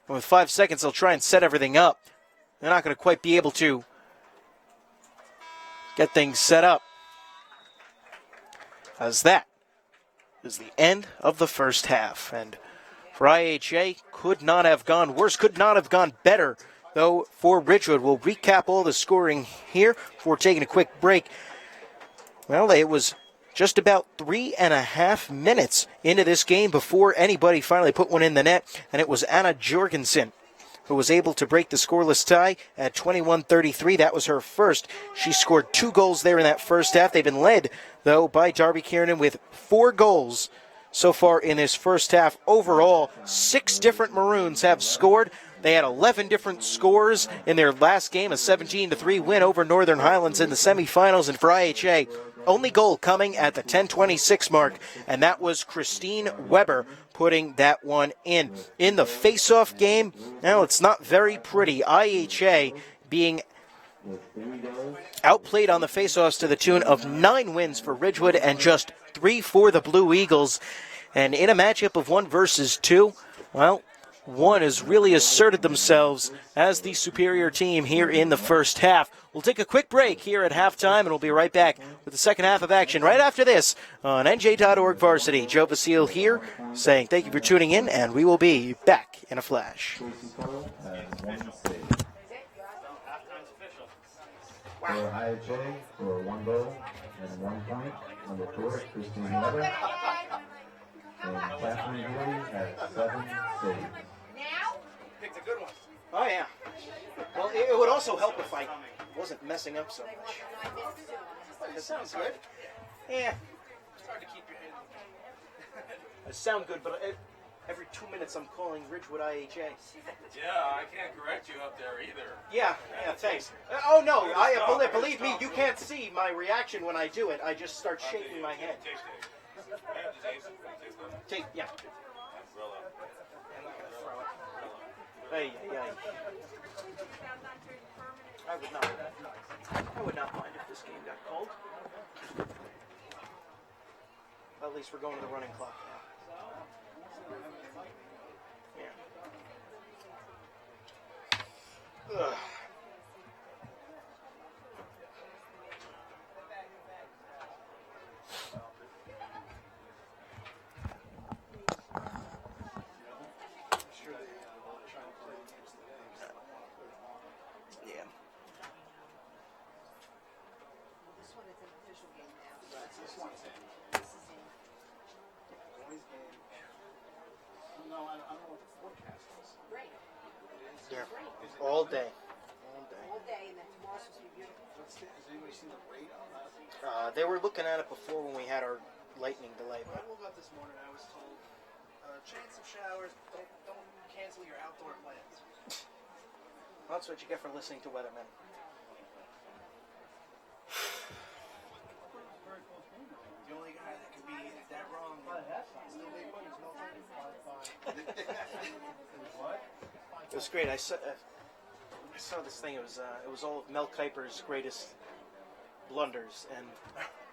And with 5 seconds, they'll try and set everything up. They're not going to quite be able to get things set up. As that is the end of the first half. And for IHA, could not have gone worse, could not have gone better though, for Ridgewood. We'll recap all the scoring here before taking a quick break. Well, it was just about 3.5 minutes into this game before anybody finally put one in the net, and it was Anna Jorgensen who was able to break the scoreless tie at 21-33. That was her first. She scored 2 goals there in that first half. They've been led, though, by Darby Kiernan with 4 goals so far in this first half. Overall, 6 different Maroons have scored. They had 11 different scores in their last game, a 17-3 win over Northern Highlands in the semifinals. And for IHA, only goal coming at the 10:26 mark, and that was Christine Weber putting that one in. In the face-off game, now it's not very pretty. IHA being outplayed on the face-offs to the tune of 9 wins for Ridgewood and just 3 for the Blue Eagles. And in a matchup of 1 versus 2, well, 1 has really asserted themselves as the superior team here in the first half. We'll take a quick break here at halftime, and we'll be right back with the second half of action right after this on NJ.ORG Varsity. Joe Vasile here saying thank you for tuning in, and we will be back in a flash. For IHA, for 1 goal and 1 point, number 4, Christine Weber. And Catherine Woody has 7 saves. Picked a good one. Oh, yeah. Well, it would also help if I wasn't messing up so much. That sounds good. Yeah. It's hard to keep your head. It sounds good, but every 2 minutes I'm calling Ridgewood IHA. Yeah, I can't correct you up there either. Yeah, thanks. Oh, no, believe me, you can't see my reaction when I do it. I just start shaking my head. Take, yeah. Hey. I would not mind if this game got called. At least we're going to the running clock now. Yeah. Ugh. Yeah, all day. All day, and then tomorrow's supposed to be beautiful. Has anybody seen the rate on that? They were looking at it before when we had our lightning delay. I woke up this morning, I was told, chance of showers, don't cancel your outdoor plans. Well, that's what you get for listening to weathermen. The only guy that could be that wrong is still big money, no It was great. I saw this thing. It was all of Mel Kiper's greatest blunders, and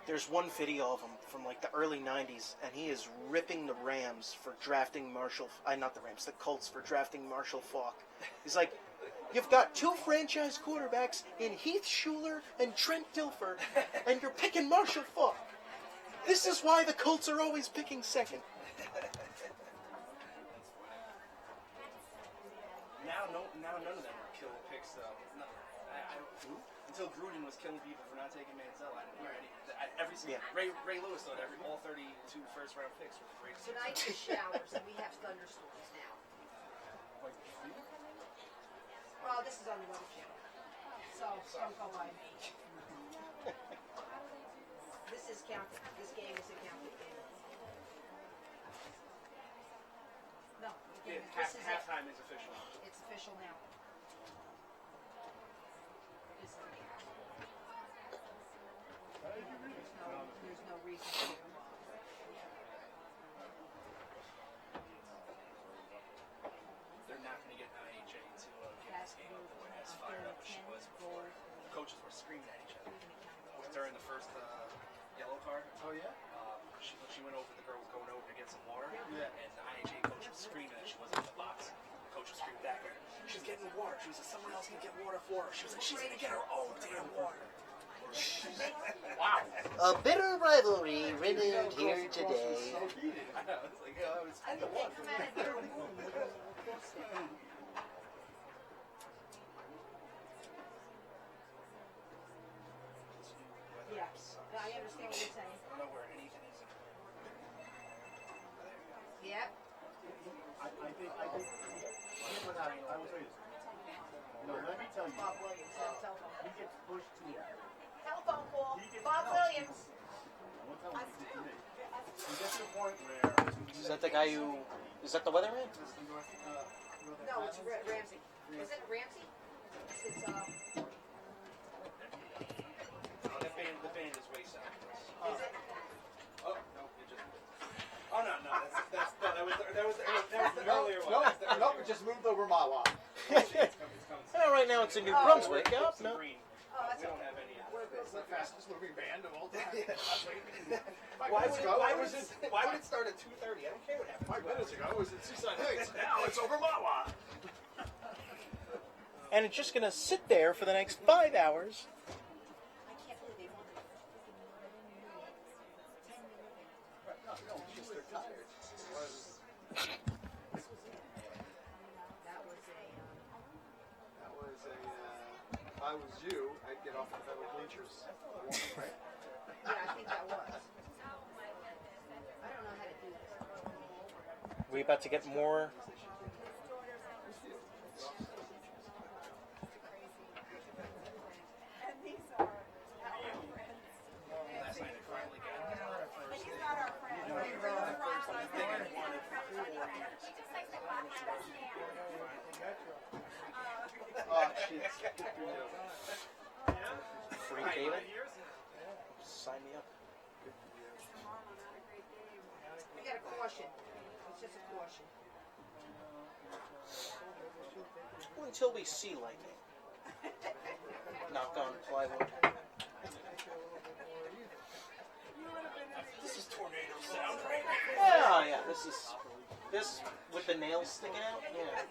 there's one video of him from like the early '90s, and he is ripping the Rams for drafting the Colts for drafting Marshall Faulk. He's like, you've got 2 franchise quarterbacks in Heath Schuler and Trent Dilfer, and you're picking Marshall Faulk. This is why the Colts are always picking second. Now none of them are killer picks, though. Until Gruden was killing people for not taking Manziel, I didn't hear any. Ray Lewis thought all 32 first-round picks were great. Tonight is showers, and we have thunderstorms now. Well, this is on the Weather Channel, so don't go by me. This is counted. This game is a counted game. No, this is it. Halftime is official. It's official now. This is the game. There's no reason to. They're not going to get IHA to get this game up the way as fired up as she was before. The coaches were screaming at each other. During the first yellow card. Oh, yeah? She went over, the girl was going over to get some water, Yeah. and the IHA coach was screaming that she wasn't in the box. The coach was screaming back at her. She's getting water. She was like, someone else can get water for her. She was like, she's going to get her own damn water. Wow. A bitter rivalry renewed here today. So heated. I know. It's like, I was. I think they come out of there. let me tell you. Bob Williams, telephone. He gets pushed to it. Telephone call. Bob Williams. He gets to the point where Is that the guy who? Is that the weatherman? No, it's Ramsey. Is it Ramsey? It's The band is way south. is it? Oh no, it just. Oh no, that was the earlier one. Nope, it just moved over my lot. Well, right now it's in New Brunswick. Oh, no. Green. Oh, that's We don't have any. It's the fastest moving band of all time. Why would it start at 2:30? I don't care what happens. 5 minutes ago it was at Seaside Heights. Now it's over my lot. And it's just gonna sit there for the next 5 hours. I can't believe they won. No, it's just they're tired. That was a. If I was you, I'd get off the metal bleachers. Right? Yeah, I think that was. I don't know how to do this. We about to get more. Last night I finally got it. Oh, shit. Free cable? Sign me up. We got a caution. It's just a caution. Well, until we see lightning. Knock on plywood. This is tornado sound right Yeah. This with the nails sticking out. Yeah.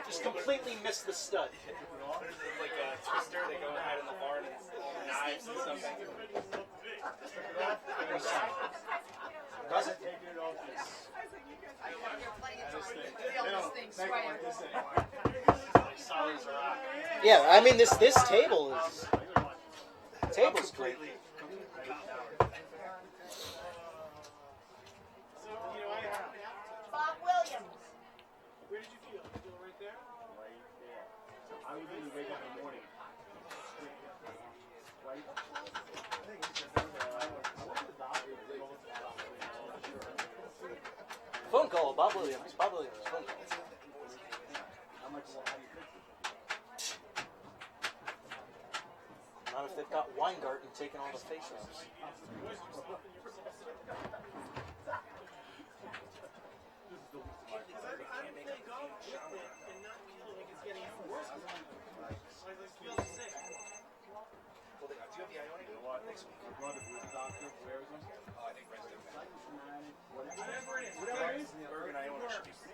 Just completely missed the stud. There's like a twister. They go and hide in the barn and knives and something. Does it? Yeah, I mean this table is table's great. Bob Williams. Where did you feel? You feel right there? Right there. I would really wake up in the morning. Right? Phone call, Bob Williams. Bob Williams. Phone call. Not if they've got Weingarten taking all the face-offs. Bergen, Iowa should be Mr.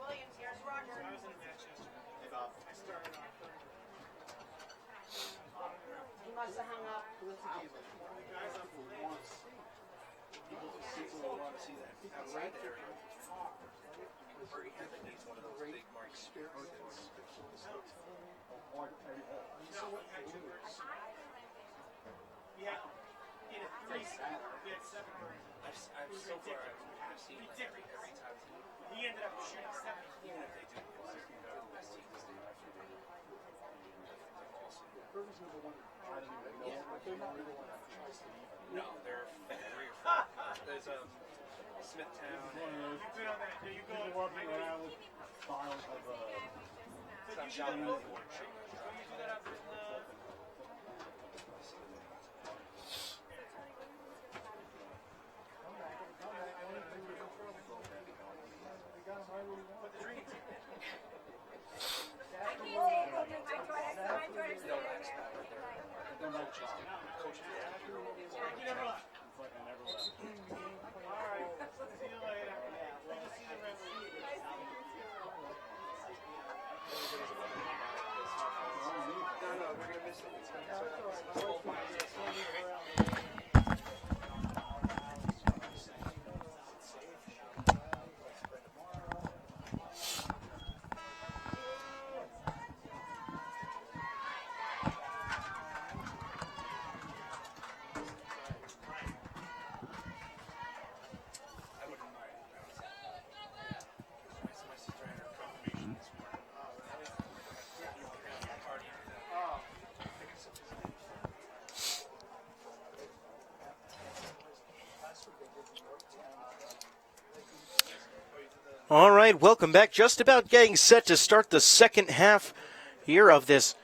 Williams, here's Roger. He must have hung up. people who want to see that outside the area. Bergen has at least one of those big marks. I've so far I've seen like every time. He ended up shooting 7. Even if they do, it's the best team in the state. No, there are 3 or 4. There's Smithtown. You've been on that. You go walking around with files of It's not shouting out the word shit. you do that after All right, welcome back. Just about getting set to start the second half here of this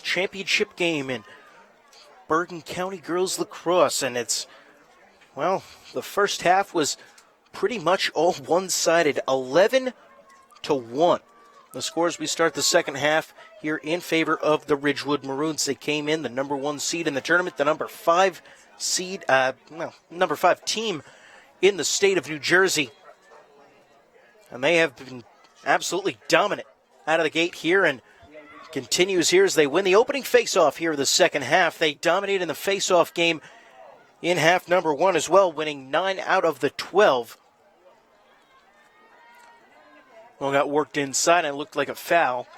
championship game in Bergen County Girls Lacrosse. And it's, well, the first half was pretty much all one-sided, 11-1. The scores, we start the second half here in favor of the Ridgewood Maroons. They came in the number 1 seed in the tournament, the number 5 seed, number 5 team in the state of New Jersey. And they have been absolutely dominant out of the gate here, and continues here as they win the opening face-off here of the second half. They dominate in the face-off game in half number 1 as well, winning 9 out of the 12. Well, got worked inside and it looked like a foul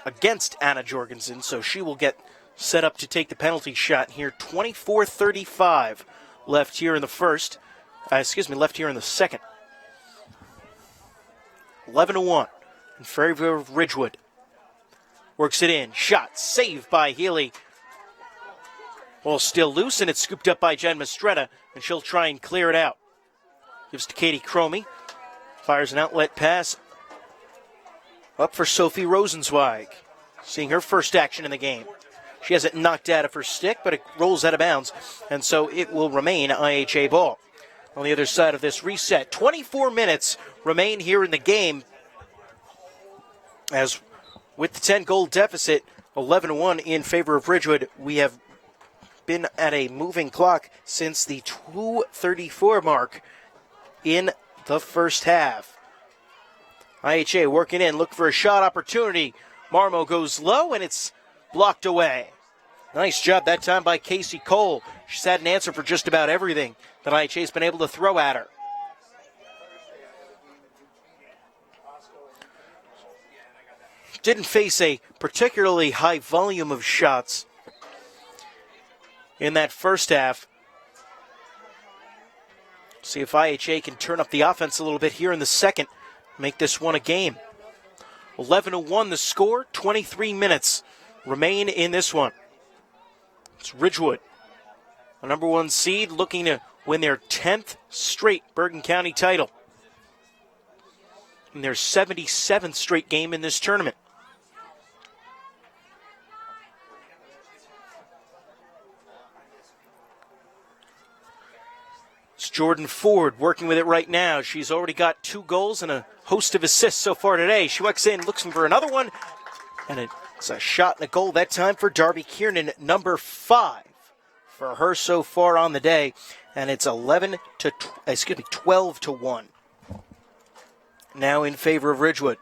against Anna Jorgensen, so she will get set up to take the penalty shot here. 24:35 left here in the first. Left here in the second. 11-1 in favor of Ridgewood. Works it in. Shot saved by Healy. Ball still loose, and it's scooped up by Jen Mistretta, and she'll try and clear it out. Gives to Katie Cromie. Fires an outlet pass up for Sophie Rosenzweig. Seeing her first action in the game. She has it knocked out of her stick, but it rolls out of bounds, and so it will remain IHA ball. On the other side of this reset, 24 minutes remain here in the game, as with the 10-goal deficit, 11-1 in favor of Ridgewood. We have been at a moving clock since the 2:34 mark in the first half. IHA working in, looking for a shot opportunity. Marmo goes low, and it's blocked away. Nice job that time by Casey Cole. She's had an answer for just about everything that IHA's been able to throw at her. Didn't face a particularly high volume of shots in that first half. See if IHA can turn up the offense a little bit here in the second. Make this one a game. 11-1 the score. 23 minutes remain in this one. It's Ridgewood, a number 1 seed, looking to win their 10th straight Bergen County title. And their 77th straight game in this tournament. It's Jordan Ford working with it right now. She's already got 2 goals and a host of assists so far today. She walks in, looking for another one, and it's a shot and a goal that time for Darby Kiernan, number 5 for her so far on the day, and it's 12-1. Now in favor of Ridgewood.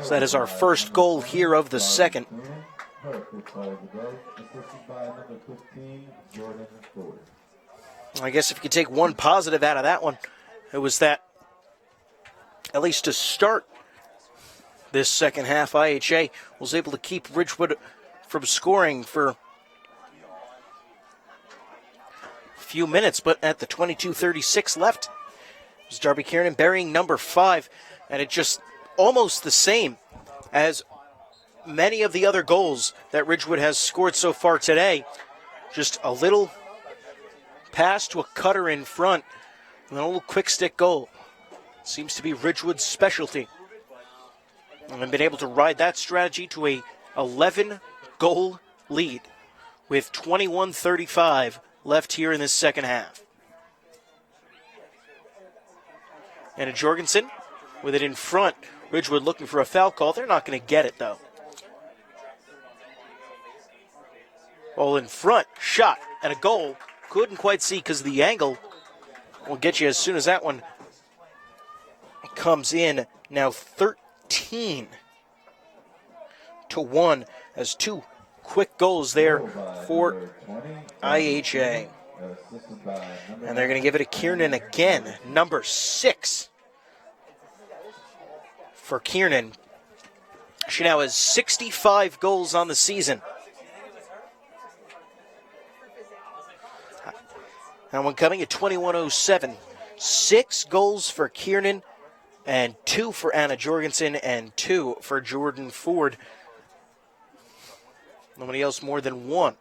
So that is our first goal here of the second. I guess if you could take one positive out of that one, it was that, at least to start this second half, IHA was able to keep Ridgewood from scoring for a few minutes, but at the 22:36 left, it was Darby Kiernan burying number 5, and it just almost the same as many of the other goals that Ridgewood has scored so far today. Just a little pass to a cutter in front, and a little quick stick goal. Seems to be Ridgewood's specialty. And they've been able to ride that strategy to a 11-goal lead with 21:35 left here in this second half. And a Jorgensen with it in front. Ridgewood looking for a foul call. They're not going to get it, though. Ball in front, shot, and a goal. Couldn't quite see because of the angle. We'll get you as soon as that one comes in. Now 13-1 as 2 quick goals there for IHA. And they're going to give it to Kiernan again. Number 6 for Kiernan. She now has 65 goals on the season. That one coming at 21:07. 6 goals for Kiernan, and 2 for Anna Jorgensen, and 2 for Jordan Ford. Nobody else more than 1.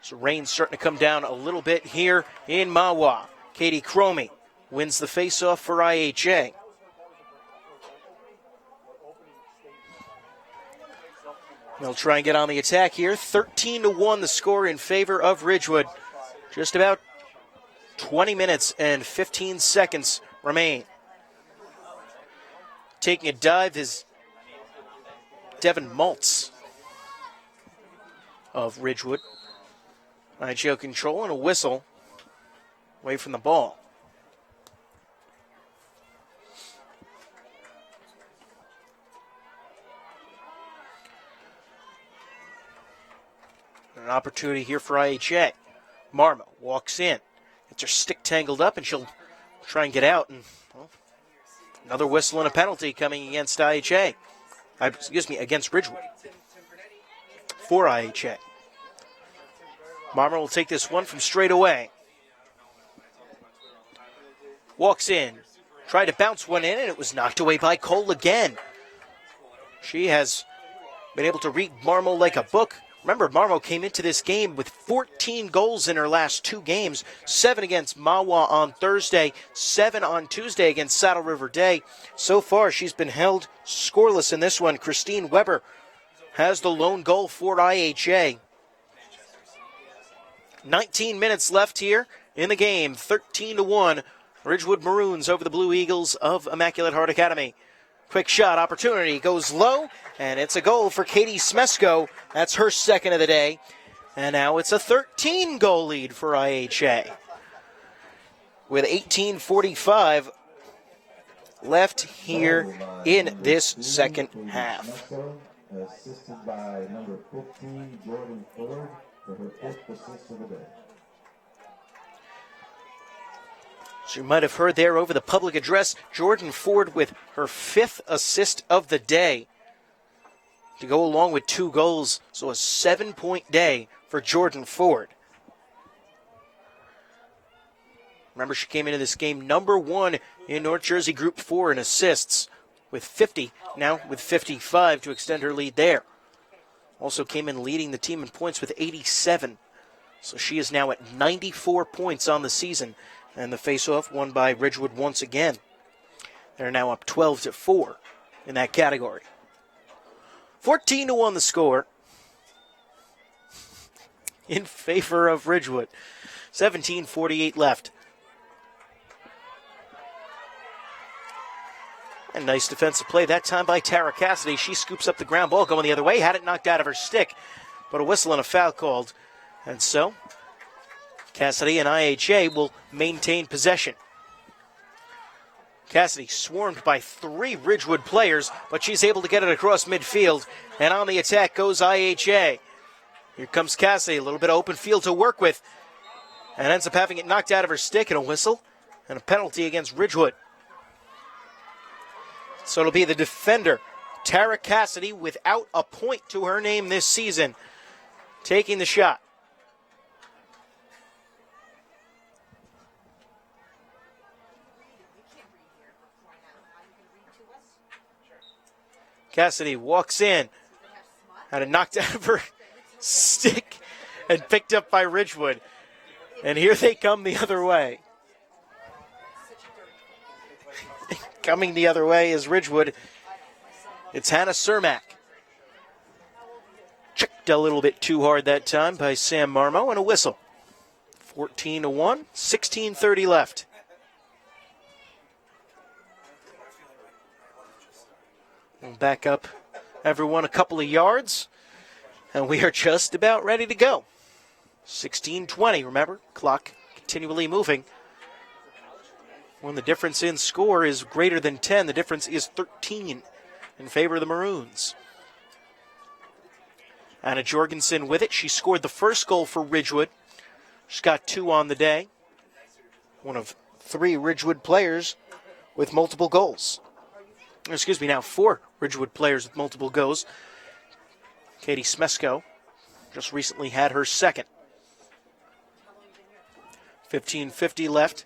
So rain's starting to come down a little bit here in Mahwah. Katie Cromie wins the faceoff for IHA. They'll try and get on the attack here. 13-1 the score in favor of Ridgewood. Just about 20 minutes and 15 seconds remain. Taking a dive is Devin Maltz of Ridgewood. IHO control and a whistle away from the ball. An opportunity here for IHA. Marmo walks in, gets her stick tangled up, and she'll try and get out. And well, another whistle and a penalty coming against IHA. Against Ridgewood. For IHA. Marmo will take this one from straight away. Walks in, tried to bounce one in, and it was knocked away by Cole again. She has been able to read Marmo like a book. Remember, Marmo came into this game with 14 goals in her last 2 games, 7 against Mahwah on Thursday, 7 on Tuesday against Saddle River Day. So far, she's been held scoreless in this one. Christine Weber has the lone goal for IHA. 19 minutes left here in the game, 13-1. Ridgewood Maroons over the Blue Eagles of Immaculate Heart Academy. Quick shot opportunity goes low, and it's a goal for Katie Smesko. That's her second of the day. And now it's a 13-goal lead for IHA. With 18:45 left here in this second half. Assisted by number 15, Jordan Ford, for her 5th assist of the day. As you might have heard there over the public address, Jordan Ford with her 5th assist of the day to go along with 2 goals. So a 7-point day for Jordan Ford. Remember, she came into this game number 1 in North Jersey Group 4 in assists with 50, now with 55 to extend her lead there. Also came in leading the team in points with 87. So she is now at 94 points on the season. And the faceoff won by Ridgewood once again. They're now up 12-4 in that category. 14-1 the score in favor of Ridgewood. 17:48 left. And nice defensive play that time by Tara Cassidy. She scoops up the ground ball going the other way. Had it knocked out of her stick, but a whistle and a foul called. And so Cassidy and IHA will maintain possession. Cassidy swarmed by 3 Ridgewood players, but she's able to get it across midfield. And on the attack goes IHA. Here comes Cassidy, a little bit of open field to work with. And ends up having it knocked out of her stick, and a whistle and a penalty against Ridgewood. So it'll be the defender, Tara Cassidy, without a point to her name this season, taking the shot. Cassidy walks in, had it knocked out of her stick and picked up by Ridgewood. And here they come the other way. Coming the other way is Ridgewood. It's Hannah Cermak. Checked a little bit too hard that time by Sam Marmo, and a whistle. 14-1, 16:30 left. We'll back up everyone a couple of yards, and we are just about ready to go. 16:20, remember, clock continually moving. When the difference in score is greater than 10, the difference is 13 in favor of the Maroons. Anna Jorgensen with it. She scored the first goal for Ridgewood. She's got 2 on the day. One of 3 Ridgewood players with multiple goals. Excuse me, now 4 Ridgewood players with multiple goals. Katie Smesko just recently had her second. 15:50 left.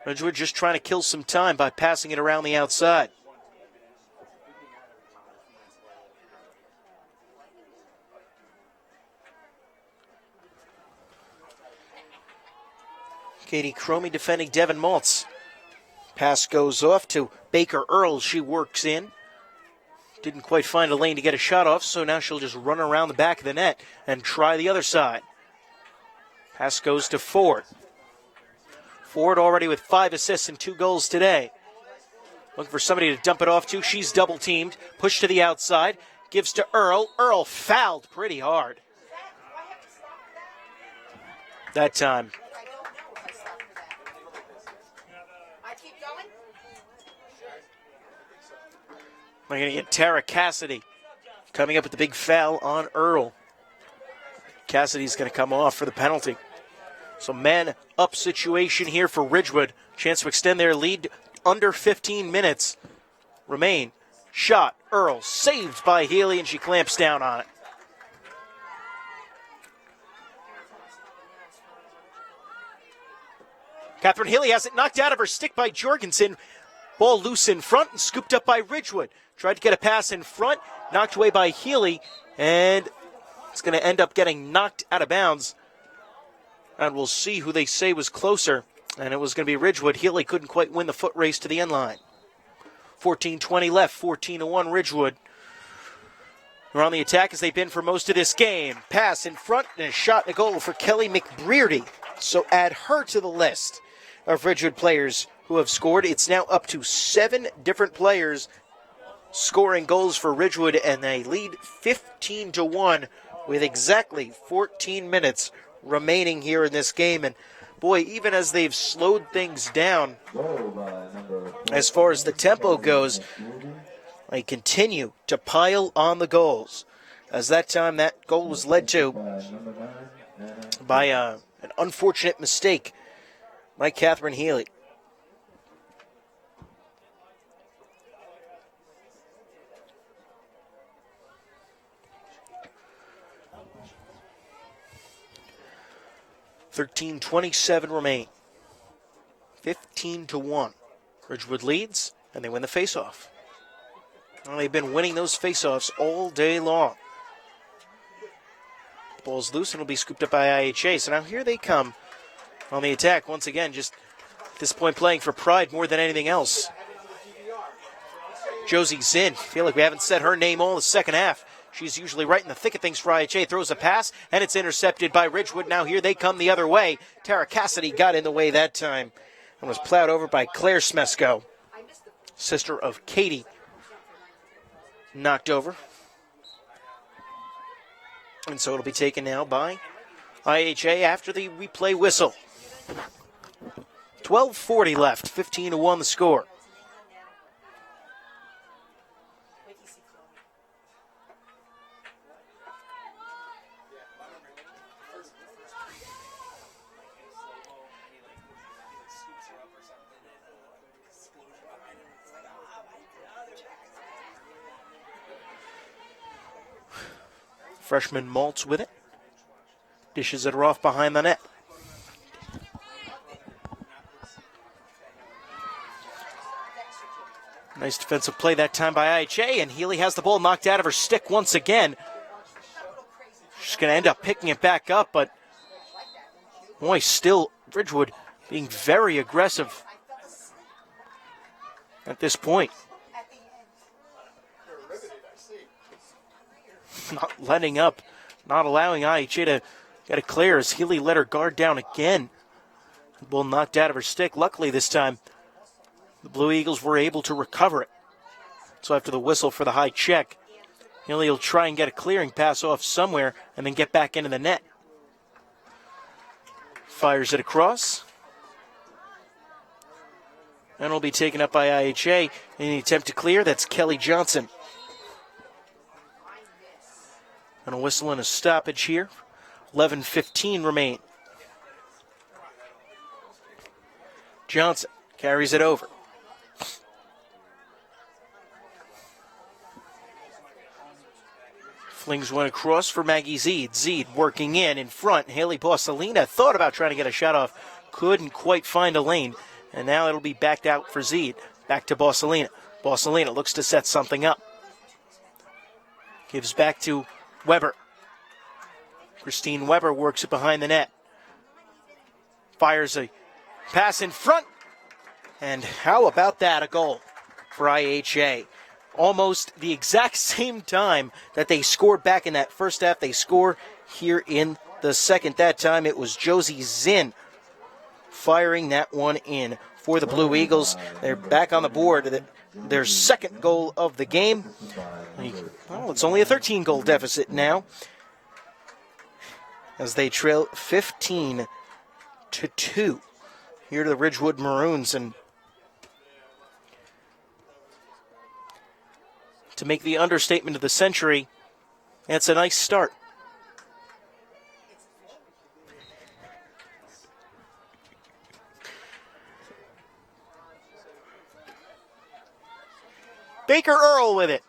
Ridgewood just trying to kill some time by passing it around the outside. Katie Cromie defending Devin Maltz. Pass goes off to Baker Earl. She works in. Didn't quite find a lane to get a shot off, so now she'll just run around the back of the net and try the other side. Pass goes to Ford. Ford already with 5 assists and 2 goals today. Looking for somebody to dump it off to. She's double teamed. Pushed to the outside. Gives to Earl. Earl fouled pretty hard. That time. I don't know if I stopped for that. I keep going? We're going to get Tara Cassidy coming up with the big foul on Earl. Cassidy's going to come off for the penalty. So man up situation here for Ridgewood. Chance to extend their lead under 15 minutes remain. Shot, Earl, saved by Healy, and she clamps down on it. Catherine Healy has it knocked out of her stick by Jorgensen. Ball loose in front and scooped up by Ridgewood. Tried to get a pass in front, knocked away by Healy, and it's going to end up getting knocked out of bounds. And we'll see who they say was closer. And it was going to be Ridgewood. Healy couldn't quite win the foot race to the end line. 14:20 left, 14-1 Ridgewood. They're on the attack as they've been for most of this game. Pass in front and a shot and a goal for Kelly McBrearty. So add her to the list of Ridgewood players who have scored. It's now up to 7 different players scoring goals for Ridgewood, and they lead 15-1 with exactly 14 minutes remaining here in this game. And boy, even as they've slowed things down as far as the tempo goes, they continue to pile on the goals. As that time, that goal was led to by an unfortunate mistake by Catherine Healy. $13:27 remain. 15-1. Ridgewood leads, and they win the faceoff. Well, they've been winning those faceoffs all day long. Ball's loose and will be scooped up by IHA. So now here they come on the attack once again. Just at this point playing for pride more than anything else. Josie Zinn. Feel like we haven't said her name all the second half. She's usually right in the thick of things for IHA. Throws a pass, and it's intercepted by Ridgewood. Now here they come the other way. Tara Cassidy got in the way that time and was plowed over by Claire Smesko, sister of Katie. Knocked over. And so it'll be taken now by IHA after the replay whistle. 12:40 left, 15-1 the score. Freshman Maltz with it. Dishes it off behind the net. Nice defensive play that time by IHA, and Healy has the ball knocked out of her stick once again. She's going to end up picking it back up, but boy, still Ridgewood being very aggressive at this point. Not letting up, not allowing IHA to get it clear as Healy let her guard down again. The ball knocked out of her stick. Luckily this time, the Blue Eagles were able to recover it. So after the whistle for the high check, Healy will try and get a clearing pass off somewhere and then get back into the net. Fires it across. And it'll be taken up by IHA in the attempt to clear. That's Kelly Johnson. And a whistle and a stoppage here. 11:15 remain. Johnson carries it over. Flings one across for Maggie Zeed. Zeed working in front. Haley Borsalina thought about trying to get a shot off. Couldn't quite find a lane. And now it'll be backed out for Zeed. Back to Borsalina. Borsalina looks to set something up. Gives back to Weber. Christine Weber works it behind the net. Fires a Pass in front. And how about that? A goal for IHA. Almost the exact same time that they scored back in that first half, they score here in the second. That time it was Josie Zinn firing that one in for the Blue Eagles. They're back on the board. Their second goal of the game. Well, it's only a 13-goal deficit now, as they trail 15-2 here to the Ridgewood Maroons. And to make the understatement of the century, that's a nice start. Baker Earl with it.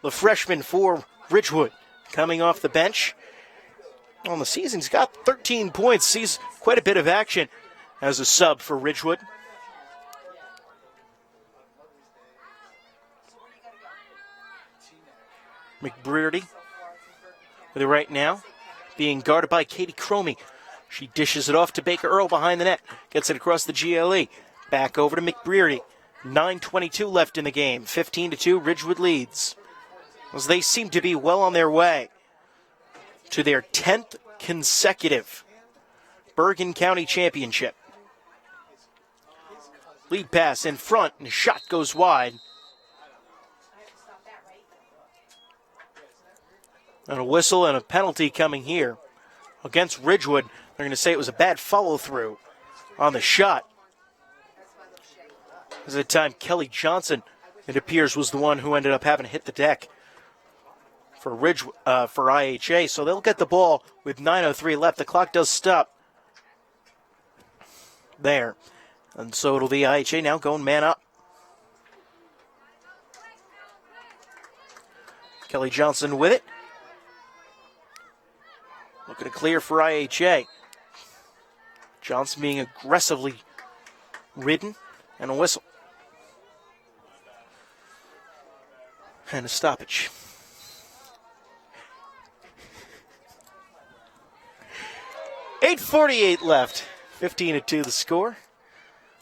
The freshman for Ridgewood coming off the bench. On the season, he's got 13 points. Sees quite a bit of action as a sub for Ridgewood. McBrearty with it right now, being guarded by Katie Cromie. She dishes it off to Baker Earl behind the net. Gets it across the GLE. Back over to McBrearty. 9:22 left in the game. 15-2, Ridgewood leads. As they seem to be well on their way to their 10th consecutive Bergen County Championship. Lead pass in front, and a shot goes wide. And a whistle and a penalty coming here against Ridgewood. They're going to say it was a bad follow-through on the shot. At the time, Kelly Johnson, it appears, was the one who ended up having to hit the deck for for IHA. So they'll get the ball with 9:03 left. The clock does stop there. And so it'll be IHA now going man up. Kelly Johnson with it. Looking to clear for IHA. Johnson being aggressively ridden, and a whistle. And a stoppage. .848 left. 15-2 the score.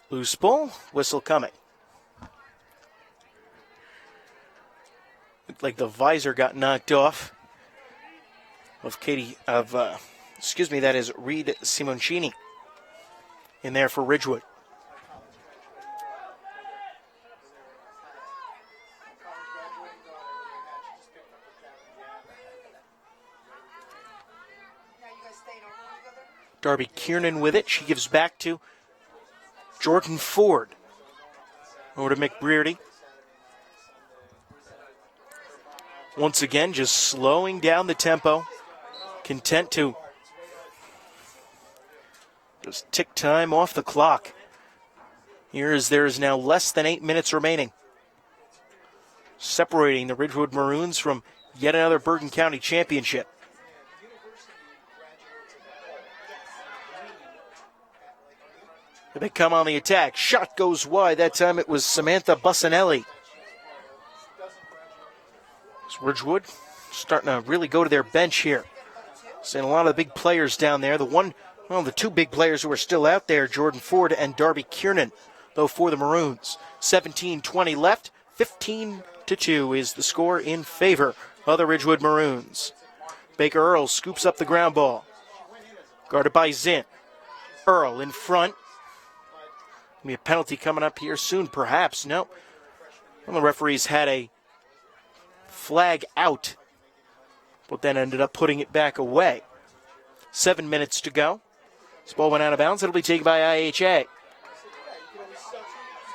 Loose ball, whistle coming. Looked like the visor got knocked off of that is Reed Simoncini in there for Ridgewood. Darby Kiernan with it. She gives back to Jordan Ford. Over to McBrearty. Once again, just slowing down the tempo. Content to just tick time off the clock. There is now less than 8 minutes remaining, separating the Ridgewood Maroons from yet another Bergen County championship. They come on the attack. Shot goes wide. That time it was Samantha Bussanelli. It's Ridgewood starting to really go to their bench here. Seeing a lot of the big players down there. The two big players who are still out there, Jordan Ford and Darby Kiernan, though for the Maroons. 17:20 left. 15-2 is the score in favor of the Ridgewood Maroons. Baker Earl scoops up the ground ball. Guarded by Zinn. Earl in front. Be a penalty coming up here soon, perhaps. No. Well, the referees had a flag out, but then ended up putting it back away. 7 minutes to go. This ball went out of bounds. It'll be taken by IHA.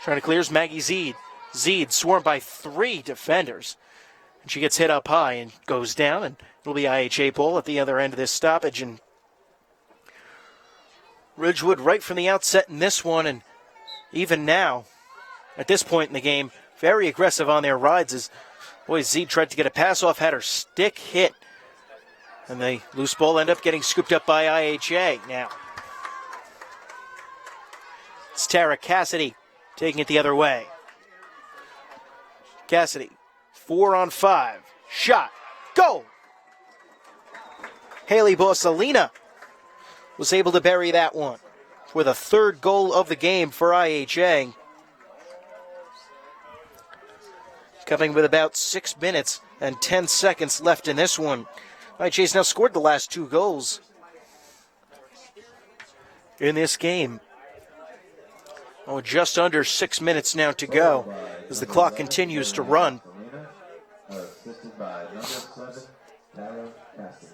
Trying to clear is Maggie Zeed. Zeed swarmed by 3 defenders. And she gets hit up high and goes down, and it'll be IHA ball at the other end of this stoppage. And Ridgewood right from the outset in this one, and even now, at this point in the game, very aggressive on their rides as Zeed tried to get a pass off, had her stick hit. And the loose ball ended up getting scooped up by IHA. Now, it's Tara Cassidy taking it the other way. Cassidy, 4-on-5. Shot. Goal! Haley Borsalina was able to bury that one for the third goal of the game for IHA. Coming with about 6 minutes and 10 seconds left in this one. IHA's now scored the last 2 goals in this game. Oh, just under 6 minutes now to go as the clock continues to run. Assisted by number 7, Tara Cassidy.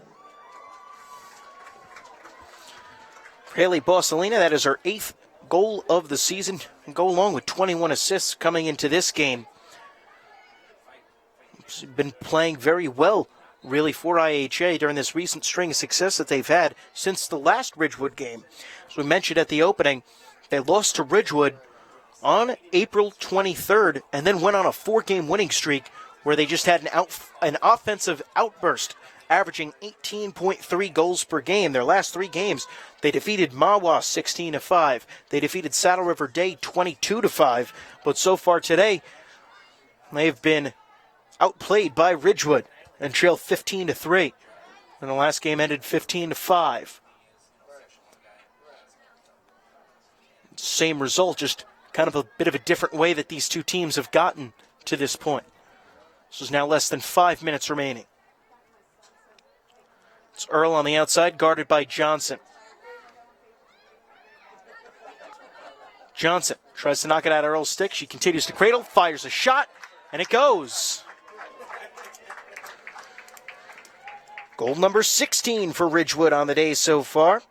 Haley Bosselina, that is her 8th goal of the season, and go along with 21 assists coming into this game. She's been playing very well, really, for IHA during this recent string of success that they've had since the last Ridgewood game. As we mentioned at the opening, they lost to Ridgewood on April 23rd and then went on a 4-game winning streak where they just had an offensive outburst, averaging 18.3 goals per game. Their last 3 games, they defeated Mawa 16-5. They defeated Saddle River Day 22-5. But so far today, they've been outplayed by Ridgewood and trailed 15-3. And the last game ended 15-5. Same result, just kind of a bit of a different way that these two teams have gotten to this point. This is now less than 5 minutes remaining. It's Earl on the outside, guarded by Johnson. Johnson tries to knock it out of Earl's stick. She continues to cradle, fires a shot, and it goes. Goal number 16 for Ridgewood on the day so far.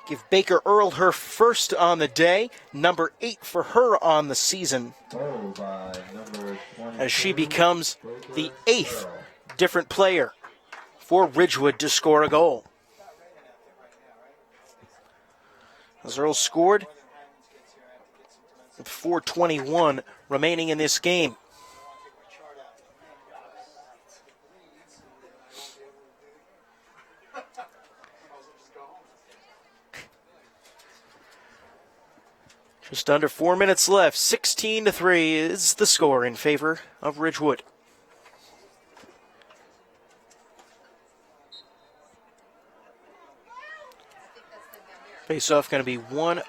Give Baker Earl her first on the day, number 8 for her on the season, as she becomes the 8th different player for Ridgewood to score a goal. As Earl scored with 4:21 remaining in this game. Just under 4 minutes left. 16-3 is the score in favor of Ridgewood. Face-off going to be won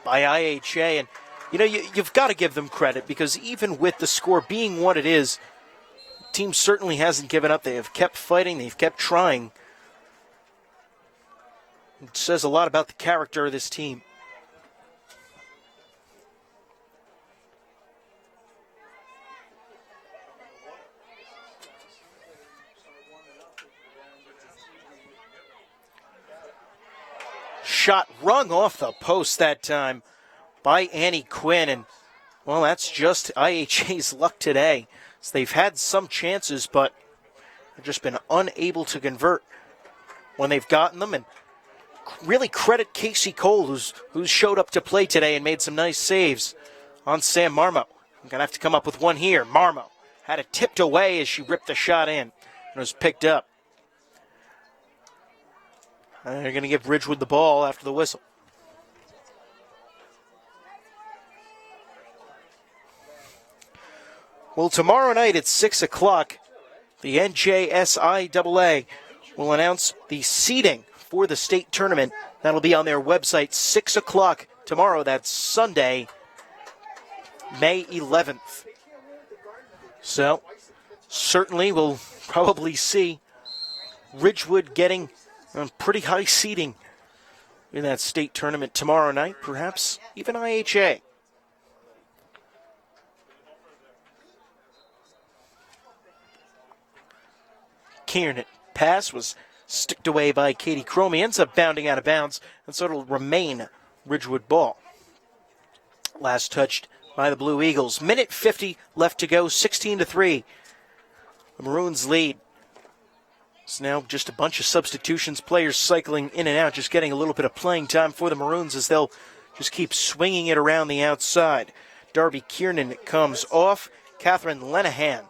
by IHA. And, you know, you've got to give them credit because even with the score being what it is, the team certainly hasn't given up. They have kept fighting. They've kept trying. It says a lot about the character of this team. Shot rung off the post that time by Annie Quinn. And, well, that's just IHA's luck today. So they've had some chances, but they've just been unable to convert when they've gotten them. And really credit Casey Cole, who's showed up to play today and made some nice saves on Sam Marmo. I'm going to have to come up with one here. Marmo had it tipped away as she ripped the shot in and was picked up. And they're going to give Ridgewood the ball after the whistle. Well, tomorrow night at 6 o'clock, the NJ.ORG will announce the seeding for the state tournament. That'll be on their website 6 o'clock tomorrow. That's Sunday, May 11th. So, certainly we'll probably see Ridgewood getting pretty high seeding in that state tournament tomorrow night, perhaps even IHA. Kieran pass was sticked away by Katie Cromie, ends up bounding out of bounds, and so it'll remain Ridgewood ball. Last touched by the Blue Eagles. Minute 50 left to go, 16-3. The Maroons lead. It's now just a bunch of substitutions, players cycling in and out, just getting a little bit of playing time for the Maroons as they'll just keep swinging it around the outside. Darby Kiernan comes off. Catherine Lenahan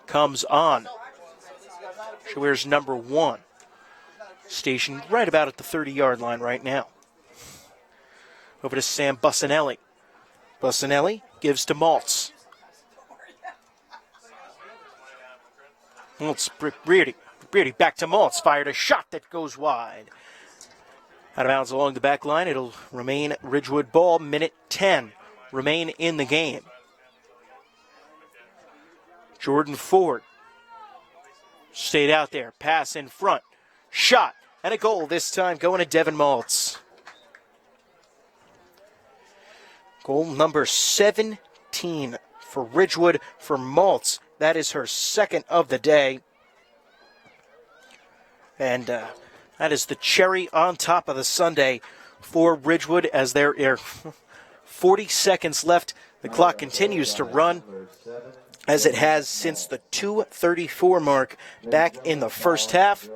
comes on. She wears number 1. Stationed right about at the 30-yard line right now. Over to Sam Bussinelli. Bussinelli gives to Maltz. Maltz, Beardy back to Maltz, fired a shot that goes wide. Out of bounds along the back line. It'll remain Ridgewood ball. Minute 10 remain in the game. Jordan Ford stayed out there. Pass in front. Shot. And a goal this time going to Devin Maltz. Goal number 17 for Ridgewood for Maltz. That is her second of the day. And that is the cherry on top of the sundae for Ridgewood as there are 40 seconds left. The clock continues to run as it has since the 2:34 mark back in the first half.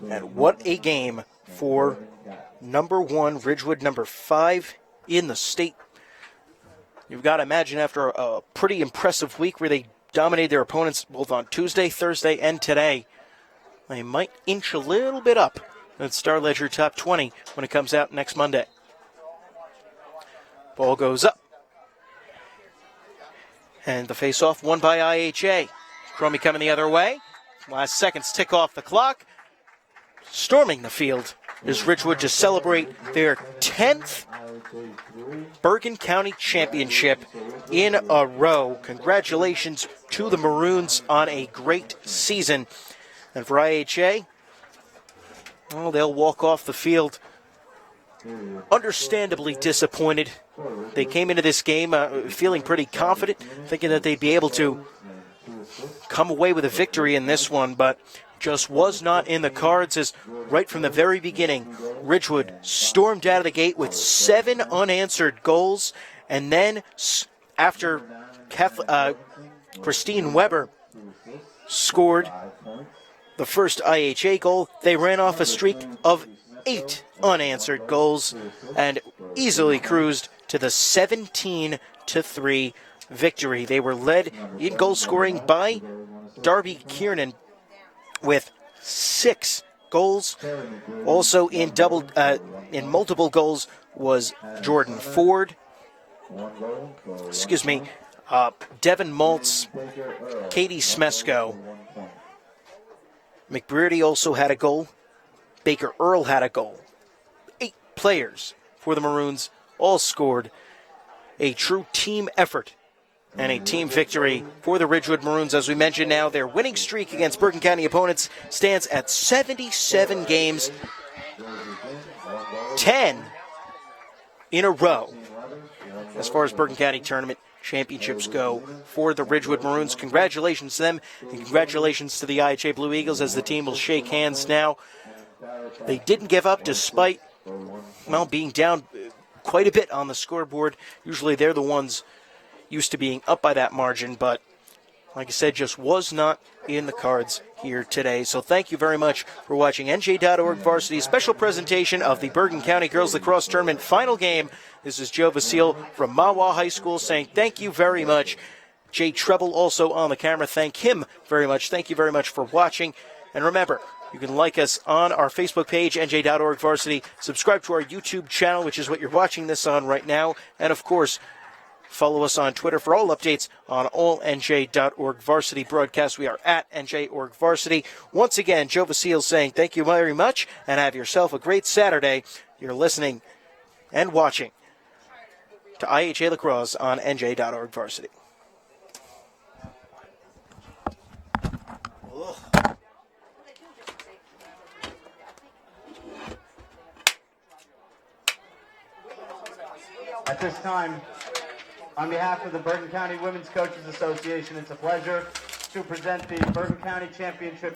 And what a game for number 1, Ridgewood, number 5 in the state. You've got to imagine after a pretty impressive week where they dominated their opponents both on Tuesday, Thursday, and today, they might inch a little bit up in Star Ledger Top 20 when it comes out next Monday. Ball goes up. And the face-off won by IHA. Cromie coming the other way. Last seconds tick off the clock. Storming the field is Ridgewood to celebrate their 10th Bergen County Championship in a row. Congratulations to the Maroons on a great season. And for IHA, well, they'll walk off the field understandably disappointed. They came into this game feeling pretty confident, thinking that they'd be able to come away with a victory in this one, but just was not in the cards as right from the very beginning, Ridgewood stormed out of the gate with 7 unanswered goals, and then after Christine Weber scored the first IHA goal, they ran off a streak of 8 unanswered goals and easily cruised to the 17-3 victory. They were led in goal scoring by Darby Kiernan with 6 goals. Also in multiple goals was Jordan Ford. Devin Maltz, Katie Smesko. McBrearty also had a goal. Baker Earl had a goal. 8 players for the Maroons all scored. A true team effort and a team victory for the Ridgewood Maroons. As we mentioned now, their winning streak against Bergen County opponents stands at 77 games, 10 in a row as far as Bergen County tournament championships go for the Ridgewood Maroons. Congratulations to them, and congratulations to the IHA Blue Eagles as the team will shake hands now. They didn't give up despite, being down quite a bit on the scoreboard. Usually they're the ones used to being up by that margin, but like I said, just was not in the cards here today. So thank you very much for watching NJ.ORG Varsity special presentation of the Bergen County Girls Lacrosse Tournament final game. This is Joe Vasile from Mahwah High School saying thank you very much. Jay Treble also on the camera. Thank him very much. Thank you very much for watching. And remember, you can like us on our Facebook page, NJ.ORG Varsity. Subscribe to our YouTube channel, which is what you're watching this on right now. And of course, follow us on Twitter for all updates on all NJ.ORG Varsity broadcasts. We are at NJ.ORG Varsity. Once again, Joe Vasile saying thank you very much and have yourself a great Saturday. You're listening and watching to IHA Lacrosse on NJ.ORG Varsity. At this time, on behalf of the Bergen County Women's Coaches Association, it's a pleasure to present the Bergen County Championship